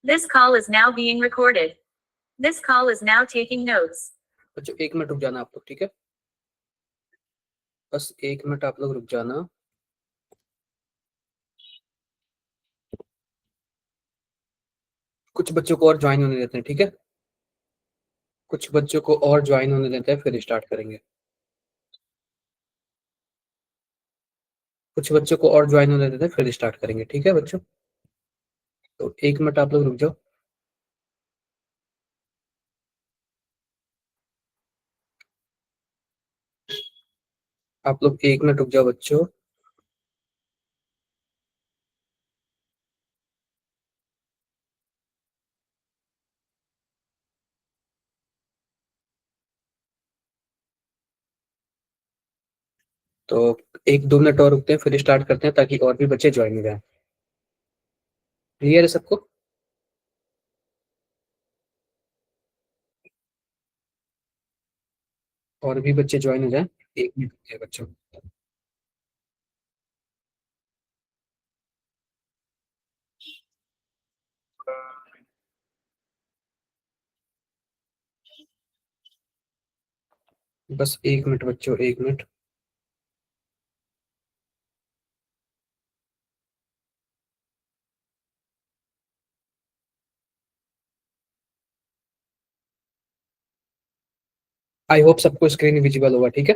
This call is now being recorded. This call is now taking notes. बच्चों 1 minute रुक जाना आप लोग, ठीक है? बस 1 मिनट आप लोग रुक जाना। कुछ बच्चों को और ज्वाइन होने देते हैं, ठीक है? कुछ बच्चों को और ज्वाइन होने देते हैं, फिर स्टार्ट करेंगे। कुछ बच्चों को और ज्वाइन होने देते हैं, फिर स्टार्ट करेंगे, ठीक है बच्चों? तो 1 मिनट आप लोग रुक जाओ। आप लोग 1 मिनट रुक जाओ बच्चों। तो 1-2 मिनट और रुकते हैं, फिर स्टार्ट करते हैं ताकि और भी बच्चे ज्वाइन हो जाए। क्लियर है सबको? और भी बच्चे ज्वाइन हो जाए। 1 मिनट रुकिए बच्चों। बस 1 मिनट बच्चों, 1 मिनट। आई होप सबको स्क्रीन विजिबल होगा, ठीक है?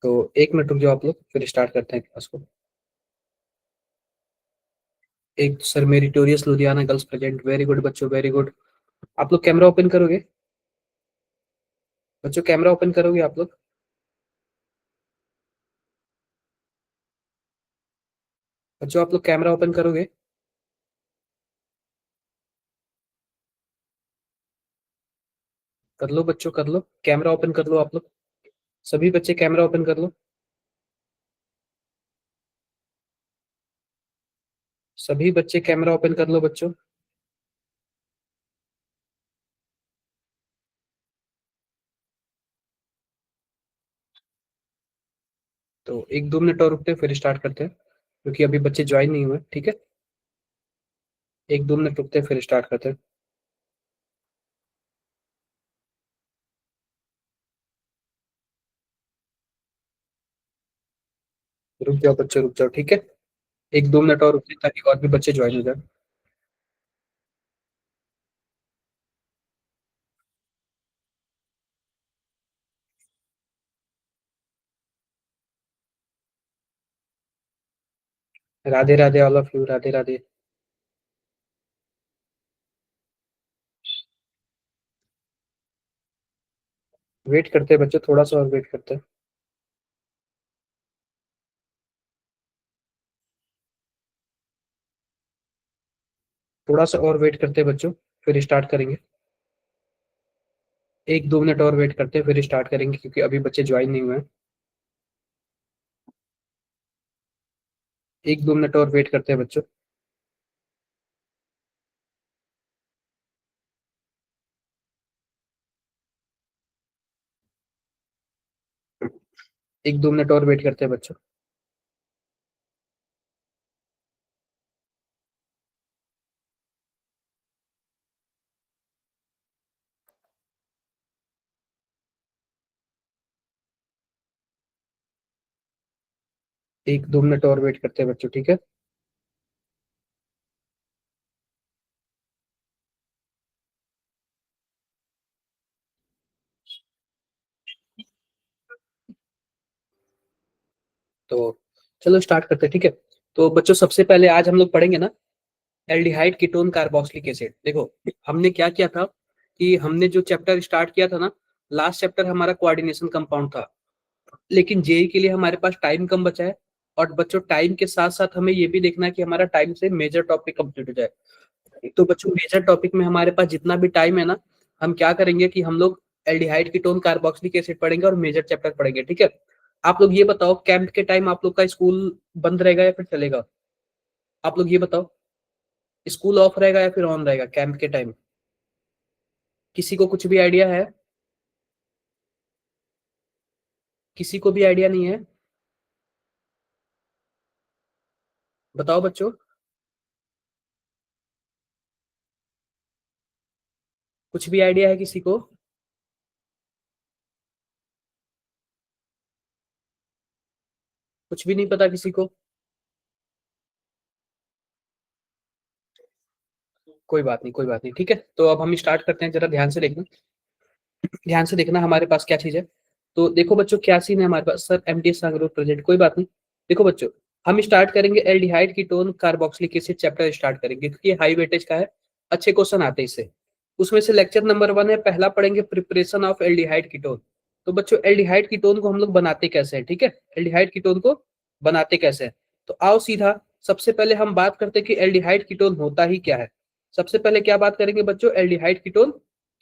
तो 1 मिनट रुक जाओ आप लोग, फिर स्टार्ट करते हैं क्लास को। एक sir meritorious Ludhiana girls present. Very good बच्चों, वेरी गुड। आप लोग कैमरा ओपन करोगे बच्चों? कैमरा ओपन करोगे आप लोग? बच्चों आप लोग कैमरा ओपन करोगे? कर लो बच्चों, कर लो। कैमरा ओपन कर लो आप लोग। सभी बच्चे कैमरा ओपन कर लो। सभी बच्चे कैमरा ओपन कर लो बच्चों। तो 1-2 मिनट और रुकते हैं, फिर स्टार्ट करते हैं, क्योंकि अभी बच्चे ज्वाइन नहीं हुए, ठीक है? 1-2 मिनट रुकते हैं, फिर स्टार्ट करते हैं। रुक जाओ बच्चे, रुक जाओ, ठीक है? 1-2 मिनट और रुकते हैं ताकि और भी बच्चे ज्वाइन हो जाए। Radhe Radhe all of you, Radhe Radhe. Wait करते हैं बच्चों, थोड़ा सा और वेट करते हैं। थोड़ा सा और वेट करते हैं बच्चों, फिर स्टार्ट करेंगे। 1-2 मिनट और वेट करते हैं, फिर स्टार्ट करेंगे, क्योंकि अभी बच्चे ज्वाइन नहीं हुए हैं। 1-2 मिनट और वेट करते हैं बच्चों। एक दो मिनट और वेट करते हैं बच्चों। एक दो मिनट और वेट करते हैं बच्चों, ठीक है? तो चलो स्टार्ट करते हैं, ठीक है? तो बच्चों सबसे पहले आज हम लोग पढ़ेंगे ना एल्डिहाइड कीटोन कार्बोक्सिलिक एसिड। देखो हमने क्या किया था कि हमने जो चैप्टर स्टार्ट किया था ना, लास्ट चैप्टर हमारा कोऑर्डिनेशन कंपाउंड था, लेकिन जेई के लिए हमारे पास टाइम कम बचा है। और बच्चों टाइम के साथ साथ हमें ये भी देखना है कि हमारा टाइम से मेजर टॉपिक कंप्लीट हो जाए। तो बच्चों मेजर टॉपिक में हमारे पास जितना भी टाइम है ना, हम क्या करेंगे कि हम लोग एल्डिहाइड कीटोन कार्बोक्सिलिक एसिड पढ़ेंगे और मेजर चैप्टर पढ़ेंगे, ठीक है? आप लोग ये बताओ, कैंप के टाइम आप लोग का स्कूल बंद रहेगा या फिर चलेगा? आप लोग ये बताओ, स्कूल ऑफ रहेगा या फिर ऑन रहेगा कैंप के टाइम? किसी को कुछ भी आइडिया है? किसी को भी आइडिया नहीं है? बताओ बच्चों। कुछ भी आइडिया है किसी को? कुछ भी नहीं पता किसी को? कोई बात नहीं, कोई बात नहीं, ठीक है। तो अब हम स्टार्ट करते हैं, जरा ध्यान से देखना, ध्यान से देखना हमारे पास क्या चीज है। तो देखो बच्चों, क्या सीन है हमारे पास? सर एमडीएस सांगरोड प्रोजेक्ट, कोई बात नहीं। देखो बच्चों, हम स्टार्ट करेंगे aldehyde ketone carboxylic acid chapter start करेंगे, क्योंकि हाई वेटेज का है, अच्छे क्वेश्चन आते हैं इससे। उसमें से लेक्चर नंबर 1 है, पहला पढ़ेंगे प्रिपरेशन ऑफ एल्डिहाइड कीटोन। तो बच्चों एल्डिहाइड कीटोन को हम लोग बनाते कैसे हैं, ठीक है, एल्डिहाइड कीटोन को बनाते कैसे हैं। तो आओ सीधा सबसे पहले हम बात करते हैं कि एल्डिहाइड कीटोन होता ही क्या है। सबसे पहले क्या बात करेंगे बच्चों, एल्डिहाइड कीटोन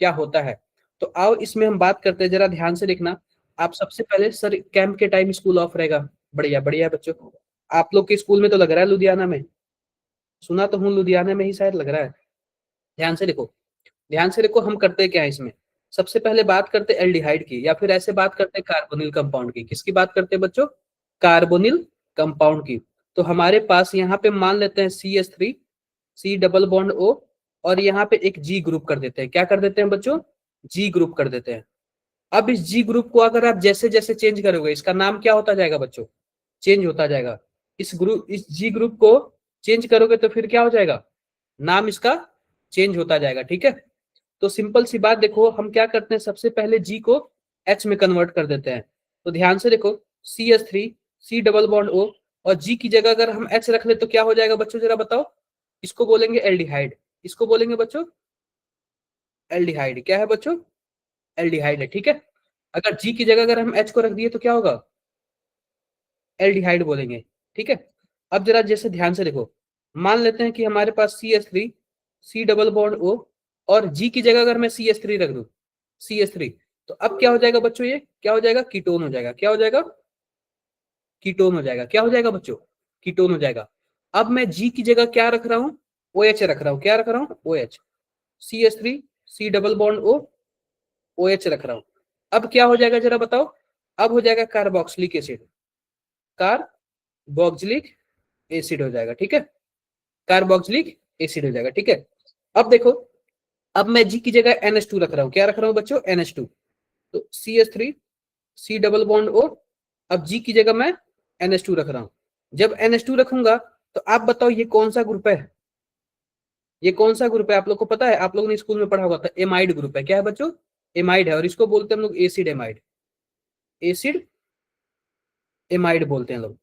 क्या होता है। तो आओ इसमें हम बात करते हैं, जरा ध्यान से देखना। आप सबसे पहले, सर कैंप के टाइम स्कूल ऑफ रहेगा, बढ़िया बढ़िया बच्चों। आप लोग के स्कूल में तो लग रहा है लुधियाना में, सुना तो हूँ लुधियाना में ही शायद लग रहा है। ध्यान से देखो, ध्यान से देखो, हम करते क्या है इसमें। सबसे पहले बात करते एल्डिहाइड की, या फिर ऐसे बात करते कार्बोनिल कंपाउंड की। किसकी बात करते हैं बच्चों? कार्बोनिल कंपाउंड की। तो हमारे पास यहाँ पे मान लेते हैं CH3, C double bond O, और यहाँ पे एक G ग्रुप कर देते हैं। क्या कर देते हैं बच्चों? G ग्रुप कर देते हैं। अब इस G ग्रुप को अगर आप जैसे जैसे चेंज करोगे, इसका नाम क्या होता जाएगा बच्चों? चेंज होता जाएगा। इस G ग्रुप को चेंज करोगे तो फिर क्या हो जाएगा? नाम इसका चेंज होता जाएगा, ठीक है। तो सिंपल सी बात देखो, हम क्या करते हैं, सबसे पहले G को H में कन्वर्ट कर देते हैं। तो ध्यान से देखो, CH3, C double bond O, और G की जगह अगर हम H रख ले तो क्या हो जाएगा बच्चों, जरा बताओ। इसको बोलेंगे एल्डिहाइड। इसको बोलेंगे बच्चों एल्डिहाइड। क्या है बच्चों? एल्डिहाइड है, ठीक है। अगर G की जगह अगर हम H को रख दिए तो क्या होगा? एल्डिहाइड बोलेंगे, ठीक है। अब जरा जैसे ध्यान से देखो, मान लेते हैं कि हमारे पास CH3, C double bond O, और G की जगह अगर मैं CH3 रख दूं, CH3, तो अब क्या हो जाएगा बच्चों? ये क्या हो जाएगा? कीटोन हो जाएगा। क्या हो जाएगा? कीटोन हो जाएगा। क्या हो जाएगा बच्चों? कीटोन हो जाएगा। अब मैं G की जगह क्या रख रहा हूँ? OH रख रहा हूँ। क्या रख रहा हूँ? OH। CH3, C double bond O, OH रख रहा हूँ। अब क्या हो जाएगा जरा बताओ? अब हो जाएगा कार्बोक्सिलिक एसिड, कार्बोक्सिलिक एसिड हो जाएगा, ठीक है। कार्बोक्सिलिक एसिड हो जाएगा, ठीक है। अब देखो, अब मैं G की जगह NH2 रख रहा हूँ। क्या रख रहा हूँ बच्चों? NH2। तो CH3, C double bond O, अब G की जगह मैं NH2 रख रहा हूँ। जब NH2 रखूंगा तो आप बताओ ये कौन सा ग्रुप है? ये कौन सा ग्रुप है? आप लोग को पता है, आप लोगों ने स्कूल में पढ़ा होगा था, एमाइड ग्रुप है। क्या है बच्चों? एमाइड है, और इसको बोलते हैं हम लोग एसिड एमाइड। एसिड एमाइड बोलते हैं लोग।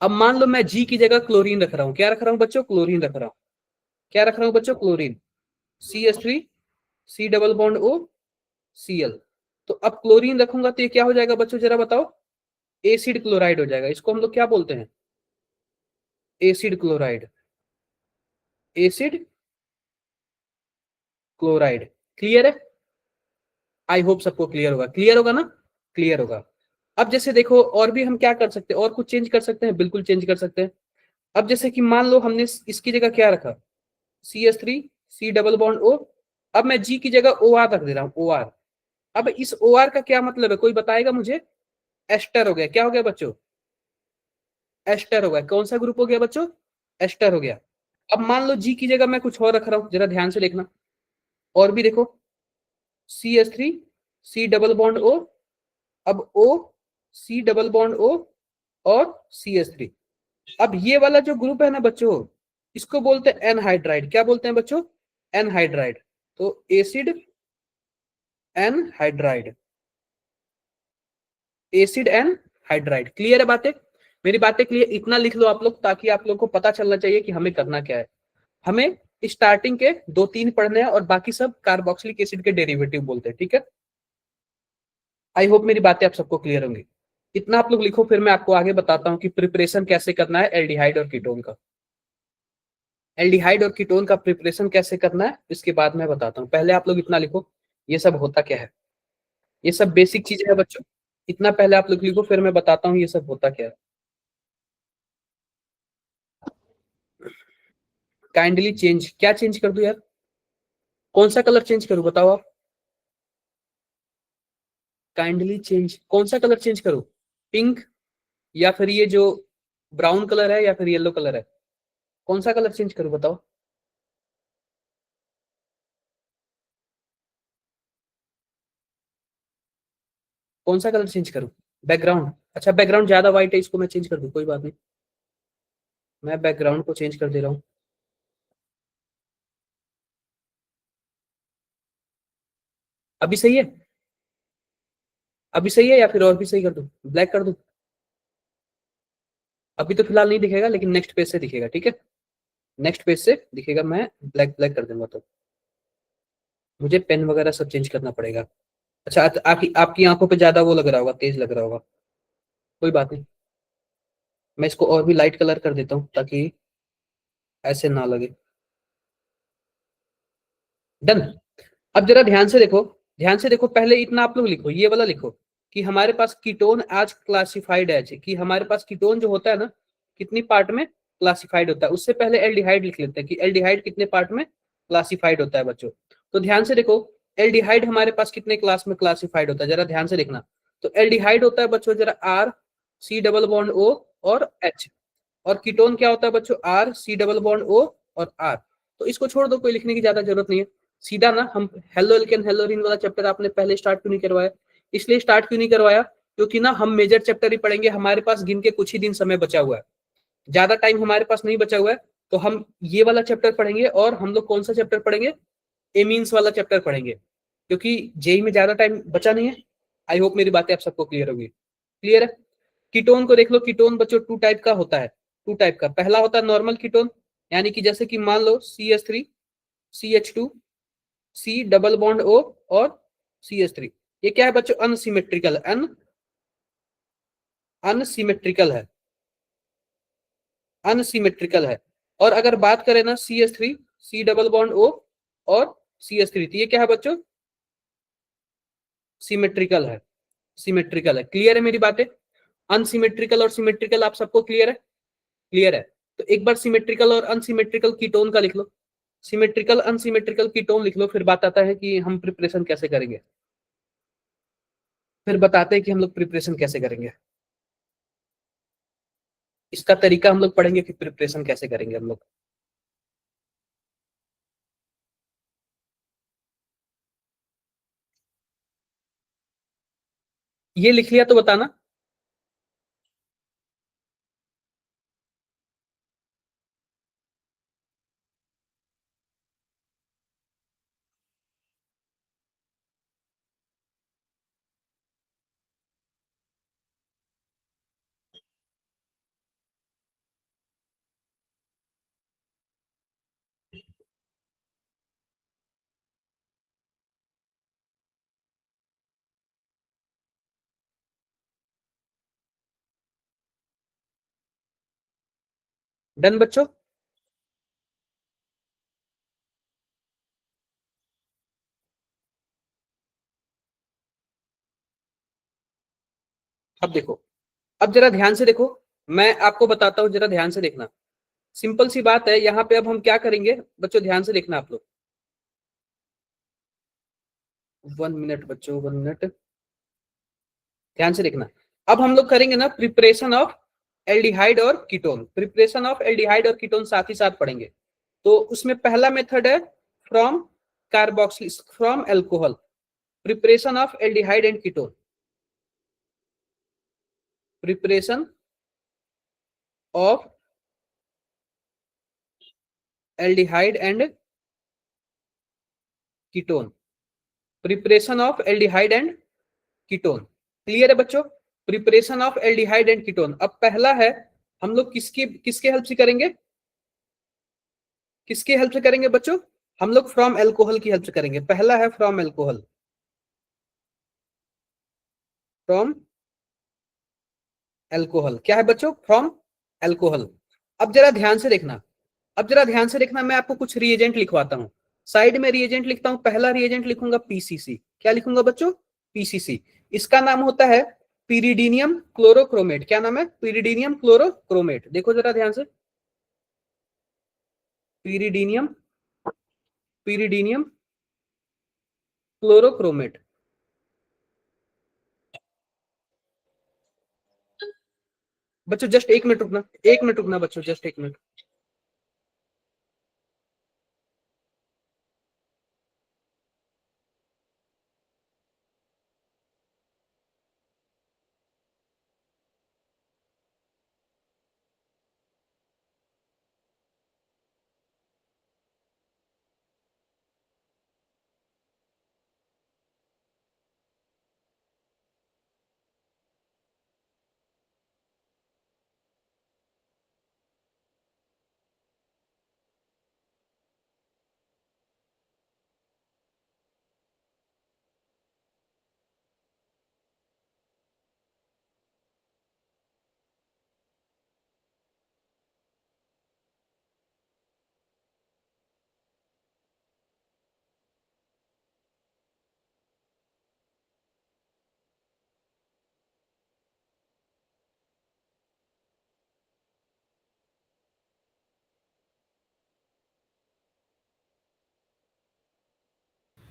अब मान लो मैं G की जगह क्लोरीन रख रहा हूँ। क्या रख रहा हूँ बच्चों? क्लोरीन रख रहा हूँ। क्या रख रहा हूँ बच्चों? Chlorine. CH3, C double bond O, Cl। तो अब क्लोरीन रखूंगा तो ये क्या हो जाएगा बच्चों, जरा बताओ? एसिड क्लोराइड हो जाएगा। इसको हम लोग क्या बोलते हैं? Acid chloride. Acid chloride. Clear है? आई होप सबको क्लियर होगा। क्लियर होगा ना? क्लियर होगा। अब जैसे देखो, और भी हम क्या कर सकते हैं, और कुछ चेंज कर सकते हैं, बिल्कुल चेंज कर सकते हैं। अब जैसे कि मान लो हमने इसकी जगह क्या रखा? CH3, C double bond O। अब मैं G की जगह OR रख दे रहा हूँ, OR। अब इस OR का क्या मतलब है, कोई बताएगा मुझे? एस्टर हो गया। क्या हो गया बच्चों? एस्टर हो गया। कौन सा ग्रुप हो गया बच्चों? एस्टर हो गया। अब मान लो G की जगह मैं कुछ और रख रहा हूँ, जरा ध्यान से देखना। और भी देखो, CH3, C double bond O, अब O, C double bond O, और CH3। अब ये वाला जो ग्रुप है ना बच्चों, इसको बोलते हैं एनहाइड्राइड। क्या बोलते हैं बच्चों? एनहाइड्राइड। तो acid anhydride, acid anhydride. Clear है बातें? मेरी बातें क्लियर? इतना लिख लो आप लोग, ताकि आप लोग को पता चलना चाहिए कि हमें करना क्या है। हमें स्टार्टिंग के 2-3 पढ़ने हैं, और बाकी सब कार्बोक्सिलिक एसिड के डेरिवेटिव बोलते हैं, ठीक है। आई होप मेरी बातें आप सबको क्लियर होंगी। इतना आप लोग लिखो, फिर मैं आपको आगे बताता हूँ कि प्रिपरेशन कैसे करना है एल्डिहाइड और कीटोन का। एल्डिहाइड और कीटोन का प्रिपरेशन कैसे करना है इसके बाद मैं बताता हूँ। पहले आप लोग इतना लिखो, ये सब होता क्या है। ये सब बेसिक चीजें है बच्चों, इतना पहले आप लोग लिखो, फिर मैं बताता हूँ ये सब होता क्या है। काइंडली चेंज, क्या चेंज कर दूं यार? कौन सा कलर चेंज करूं बताओ आप? काइंडली चेंज, कौन सा कलर चेंज करूं? पिंक, या फिर ये जो ब्राउन कलर है, या फिर येलो कलर है? कौन सा कलर चेंज करूं बताओ? कौन सा कलर चेंज करूं? बैकग्राउंड, अच्छा बैकग्राउंड ज्यादा व्हाइट है, इसको मैं चेंज कर दूं, कोई बात नहीं, मैं बैकग्राउंड को चेंज कर दे रहा हूँ। अभी सही है? अभी सही है या फिर और भी सही कर दूं, ब्लैक कर दूं? अभी तो फिलहाल नहीं दिखेगा, लेकिन नेक्स्ट पेज से दिखेगा, ठीक है, नेक्स्ट पेज से दिखेगा, मैं ब्लैक ब्लैक कर दूंगा। तो मुझे पेन वगैरह सब चेंज करना पड़ेगा। अच्छा आपकी आपकी आंखों पे ज्यादा वो लग रहा होगा, तेज लग रहा होगा, कोई बात नहीं, मैं इसको और भी लाइट कलर कर देता हूँ ताकि ऐसे ना लगे। डन। अब जरा ध्यान से देखो, ध्यान से देखो, पहले इतना आप लोग लिखो, ये वाला लिखो कि हमारे पास कीटोन आज क्लासिफाइड है, कि हमारे पास कीटोन जो होता है ना, कितनी पार्ट में क्लासिफाइड होता है। उससे पहले एल्डिहाइड लिख लेते हैं कि एल्डिहाइड कितने पार्ट में क्लासिफाइड होता है बच्चों। तो ध्यान से देखो, एल्डिहाइड हमारे पास कितने क्लास में क्लासिफाइड होता है, जरा ध्यान से देखना। तो एल्डिहाइड होता है बच्चों जरा R C double bond O और एच, और कीटोन क्या होता है बच्चों, R C double bond O और आर। तो इसको छोड़ दो, कोई लिखने की ज्यादा जरूरत नहीं है, सीधा ना हम हेलो एल्केन हेलोरीन वाला चैप्टर आपने पहले स्टार्ट क्यों नहीं करवाया? इसलिए स्टार्ट क्यों नहीं करवाया, क्योंकि ना हम मेजर चैप्टर ही पढ़ेंगे, हमारे पास गिन के कुछ ही दिन समय बचा हुआ है, ज्यादा टाइम हमारे पास नहीं बचा हुआ है। तो हम ये वाला चैप्टर पढ़ेंगे, और हम लोग कौन सा चैप्टर पढ़ेंगे, एमीन्स वाला चैप्टर पढ़ेंगे, क्योंकि जेई में ज्यादा टाइम बचा नहीं है। आई होप मेरी बातें आप सबको क्लियर होगी। क्लियर है? कीटोन को देख लो, कीटोन बच्चों टू टाइप का होता है, टू टाइप का। पहला होता है नॉर्मल कीटोन, यानी कि जैसे कि मान लो CH3 CH2 C double bond O और CH3, ये क्या है बच्चों, अनसिमेट्रिकल, अनसिमेट्रिकल है, अनसिमेट्रिकल है। और अगर बात करें ना CH3 C double bond O और CH3, तो ये क्या है बच्चों, सिमेट्रिकल है, सिमेट्रिकल है। क्लियर है मेरी बातें? अनसिमेट्रिकल और सिमेट्रिकल आप सबको क्लियर है? क्लियर है। तो एक बार सिमेट्रिकल और अनसिमेट्रिकल कीटोन का लिख लो, सिमेट्रिकल अनसिमेट्रिकल कीटोन लिख लो, फिर बात आता है कि हम प्रिपरेशन कैसे करेंगे, फिर बताते हैं कि हम लोग प्रिपरेशन कैसे करेंगे, इसका तरीका हम लोग पढ़ेंगे कि प्रिपरेशन कैसे करेंगे हम लोग। ये लिख लिया तो बताना। डन बच्चों? अब देखो, अब जरा ध्यान से देखो, मैं आपको बताता हूं, जरा ध्यान से देखना, सिंपल सी बात है। यहाँ पे अब हम क्या करेंगे बच्चों, ध्यान से देखना आप लोग, 1 मिनट बच्चों, 1 मिनट, ध्यान से देखना। अब हम लोग करेंगे ना प्रिपरेशन ऑफ एल्डिहाइड और कीटोन, प्रिपरेशन ऑफ एल्डिहाइड और कीटोन साथ ही साथ पढ़ेंगे। तो उसमें पहला मेथड है from carboxyl, from alcohol, preparation of aldehyde and ketone, preparation of aldehyde and ketone, preparation of aldehyde and ketone. Clear है बच्चों? Preparation of aldehyde and ketone. अब पहला है, हम लोग किसकी किसके हेल्प से करेंगे, किसके हेल्प से करेंगे बच्चों, हम लोग फ्रॉम एल्कोहल की हेल्प से करेंगे। पहला है फ्रॉम एल्कोहल, फ्रॉम एल्कोहल, क्या है बच्चों, फ्रॉम एल्कोहल। अब जरा ध्यान से देखना, अब जरा ध्यान से देखना, मैं आपको कुछ रिएजेंट लिखवाता हूं, साइड में रिएजेंट लिखता हूं। पहला रिएजेंट लिखूंगा पीसीसी, क्या लिखूंगा बच्चों, पीसीसी। इसका नाम होता है पीरिडीनियम क्लोरोक्रोमेट। क्या नाम है, पीरिडीनियम क्लोरोक्रोमेट। देखो जरा ध्यान से, पीरिडीनियम, पीरिडीनियम क्लोरोक्रोमेट। बच्चों जस्ट 1 मिनट रुकना, 1 मिनट रुकना बच्चों, जस्ट 1 मिनट।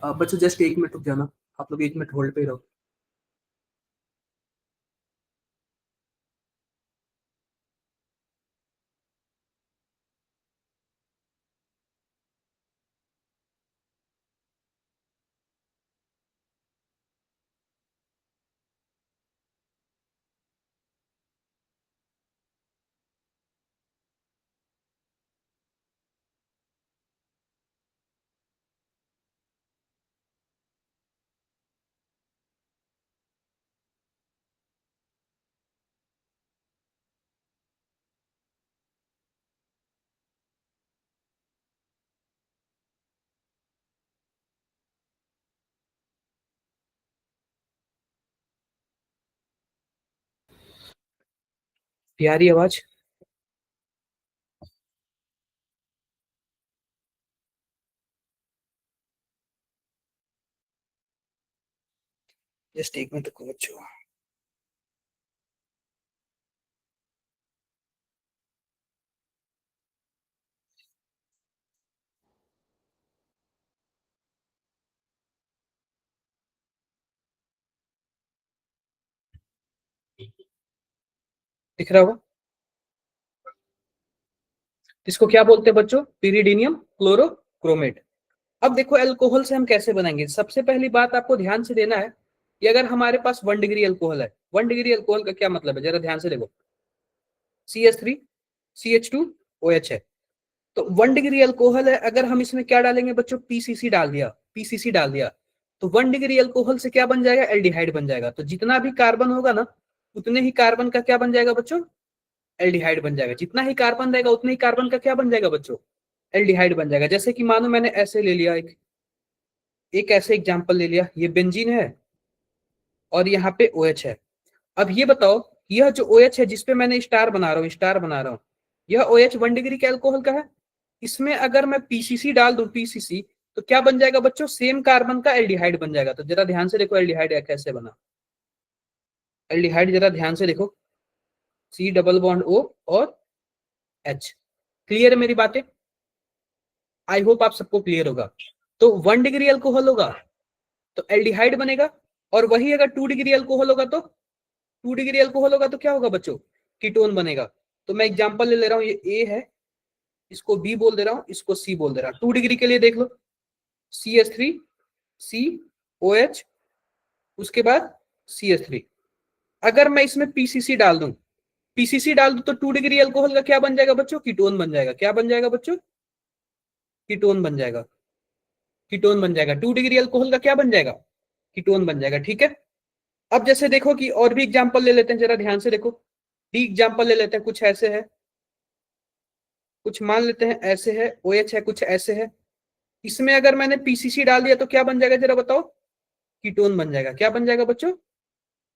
बच्चों जस्ट 1 मिनट रुक जाना, आप लोग 1 मिनट होल्ड पे ही रहो। प्यारी आवाज। जस्ट 1 मिनट रुको बच्चों। दिख रहा होगा, इसको क्या बोलते हैं बच्चों? पिरिडीनियम क्लोरोक्रोमेट। अब देखो अल्कोहल से हम कैसे बनाएंगे। सबसे पहली बात आपको ध्यान से देना है कि अगर हमारे पास 1 डिग्री अल्कोहल है, 1 डिग्री अल्कोहल का क्या मतलब है, जरा ध्यान से देखो। CH3 CH2 OH है, तो 1 डिग्री अल्कोहल है। अगर हम इसमें क्या डालेंगे बच्चों? PCC डाल दिया, PCC डाल दिया, तो 1 डिग्री अल्कोहल से क्या बन जाएगा? एल्डिहाइड बन जाएगा। तो जितना भी कार्बन होगा ना, उतने ही कार्बन का क्या बन जाएगा बच्चों? एल्डिहाइड बन जाएगा। जितना ही कार्बन रहेगा उतने ही कार्बन का क्या बन जाएगा बच्चों? एल्डिहाइड बन जाएगा। जैसे कि मानो मैंने ऐसे ले लिया, एक एक ऐसे एग्जांपल ले लिया, ये बेंजीन है और यहाँ पे OH है। अब ये बताओ, यह जो OH है जिसपे मैंने स्टार बना रहा हूँ, स्टार बना रहा हूँ, यह OH 1 डिग्री के अल्कोहल का है। इसमें अगर मैं PCC डाल दूं, PCC, तो क्या बन जाएगा बच्चों? सेम कार्बन का एल्डिहाइड बन जाएगा। तो जरा ध्यान से देखो एल्डिहाइड कैसे बना। एल्डिहाइड जरा ध्यान से देखो, C डबल बॉन्ड O और H। क्लियर है मेरी बातें? आई होप आप सबको क्लियर होगा। तो 1 डिग्री अल्कोहल होगा तो एल्डिहाइड बनेगा, और वही अगर 2 डिग्री अल्कोहल होगा तो 2 डिग्री अल्कोहल होगा तो क्या होगा बच्चों? कीटोन बनेगा। तो मैं एग्जांपल ले रहा हूँ, ये ए है, इसको बी बोल दे रहा हूँ, इसको सी बोल दे रहा हूँ। 2 डिग्री के लिए देख लो, CH3 COH, उसके बाद CH3। अगर मैं इसमें PCC डाल दूं, PCC डाल दूं तो 2 डिग्री अल्कोहल का क्या बन जाएगा बच्चों? कीटोन बन जाएगा। क्या बन जाएगा बच्चों? कीटोन बन जाएगा। कीटोन बन जाएगा। 2 डिग्री अल्कोहल का क्या बन जाएगा? कीटोन बन जाएगा। ठीक है। अब जैसे देखो कि और भी एग्जांपल ले लेते हैं, जरा ध्यान से देखो। डी एग्जांपल ले लेते हैं, कुछ ऐसे है, कुछ मान लेते हैं ऐसे है, OH है, कुछ ऐसे है। इसमें अगर मैंने PCC डाल दिया तो क्या बन जाएगा जरा बताओ? कीटोन बन जाएगा। क्या बन जाएगा बच्चों?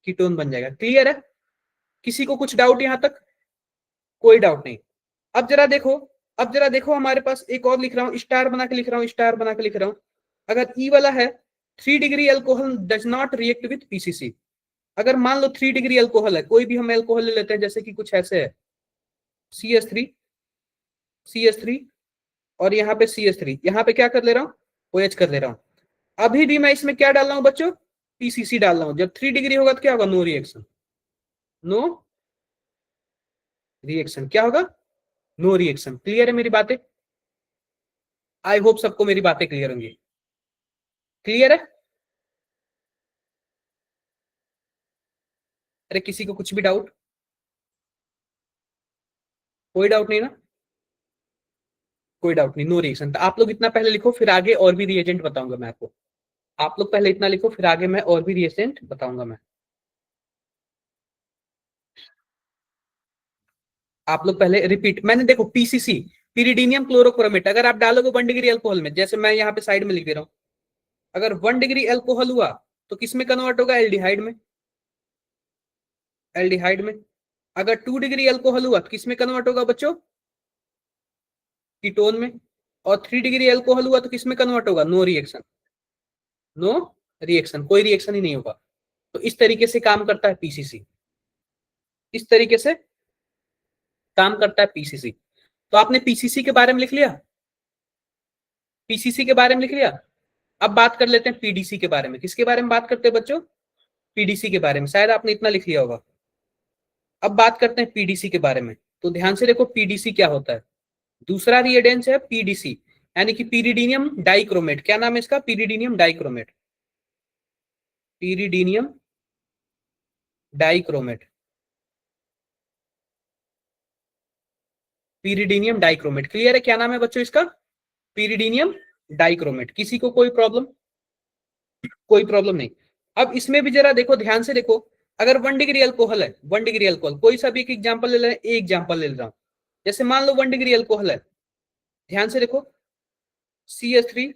कीटोन बन जाएगा। क्लियर है? किसी को कुछ डाउट यहां तक? कोई डाउट नहीं। अब जरा देखो, अब जरा देखो, हमारे पास एक और लिख रहा हूं, स्टार बना के लिख रहा हूं, स्टार बना के लिख रहा हूं। अगर ई वाला है, 3 degree alcohol does not react with PCC। अगर मान लो 3 डिग्री अल्कोहल है, कोई भी हम अल्कोहल ले लेते हैं, जैसे कि कुछ ऐसे है, CH3 और यहाँ पे CH3, यहाँ पे क्या कर ले रहा हूँ? OH कर ले रहा हूँ। अभी भी मैं इसमें क्या डाल रहा हूँ बच्चों? PCC डाल रहा हूँ। जब 3 डिग्री होगा तो क्या होगा? No reaction. नो रिएक्शन क्या होगा? No reaction. क्लियर है मेरी बातें? आई होप सबको मेरी बातें क्लियर होंगी। क्लियर है? अरे किसी को कुछ भी डाउट? कोई डाउट नहीं ना? कोई डाउट नहीं, नो रिएक्शन। तो आप लोग इतना पहले लिखो, फिर आगे और भी रिएजेंट बताऊंगा मैं आपको। आप लोग पहले इतना लिखो, फिर आगे मैं और भी रिएजेंट बताऊंगा मैं। आप लोग पहले रिपीट, मैंने देखो PCC, पिरिडीनियम क्लोरोक्रोमेट, अगर आप डालोगे 1 डिग्री अल्कोहल में, जैसे मैं यहाँ पे साइड में लिख दे रहा हूँ, अगर 1 डिग्री अल्कोहल हुआ तो किस में कन्वर्ट होगा? एल्डिहाइड में। एल्डिहाइड में। अगर 2 डिग्री अल्कोहल हुआ तो किस में कन्वर्ट होगा बच्चों? कीटोन में। और 3 डिग्री अल्कोहल हुआ तो किस में कन्वर्ट होगा? No reaction. नो रिएक्शन, कोई रिएक्शन ही नहीं होगा। तो इस तरीके से काम करता है PCC। इस तरीके से काम करता है PCC। तो आपने PCC के बारे में लिख लिया? PCC के बारे में लिख लिया? अब बात कर लेते हैं पीडीसी के बारे में। किसके बारे में बात करते हैं बच्चों? पीडीसी के बारे में। शायद आपने इतना लिख लिया होगा। अब बात करते हैं पीडीसी के बारे में। तो ध्यान से देखो पीडीसी क्या होता है। दूसरा रिएडेंस है पीडीसी, यानी कि पीरिडीनियम डाइक्रोमेट। क्या नाम है इसका? Pyridinium dichromate. Pyridinium dichromate, pyridinium dichromate. Clear है क्या नाम है बच्चों इसका? Pyridinium dichromate. किसी को कोई प्रॉब्लम? कोई प्रॉब्लम नहीं। अब इसमें भी जरा देखो, ध्यान से देखो। अगर 1 डिग्री अल्कोहल है, 1 डिग्री अल्कोहल, कोई सा भी एक एग्जांपल ले रहे हैं, एक एग्जांपल ले रहा हूं। जैसे मान लो 1 डिग्री अल्कोहल है, ध्यान से देखो, CH3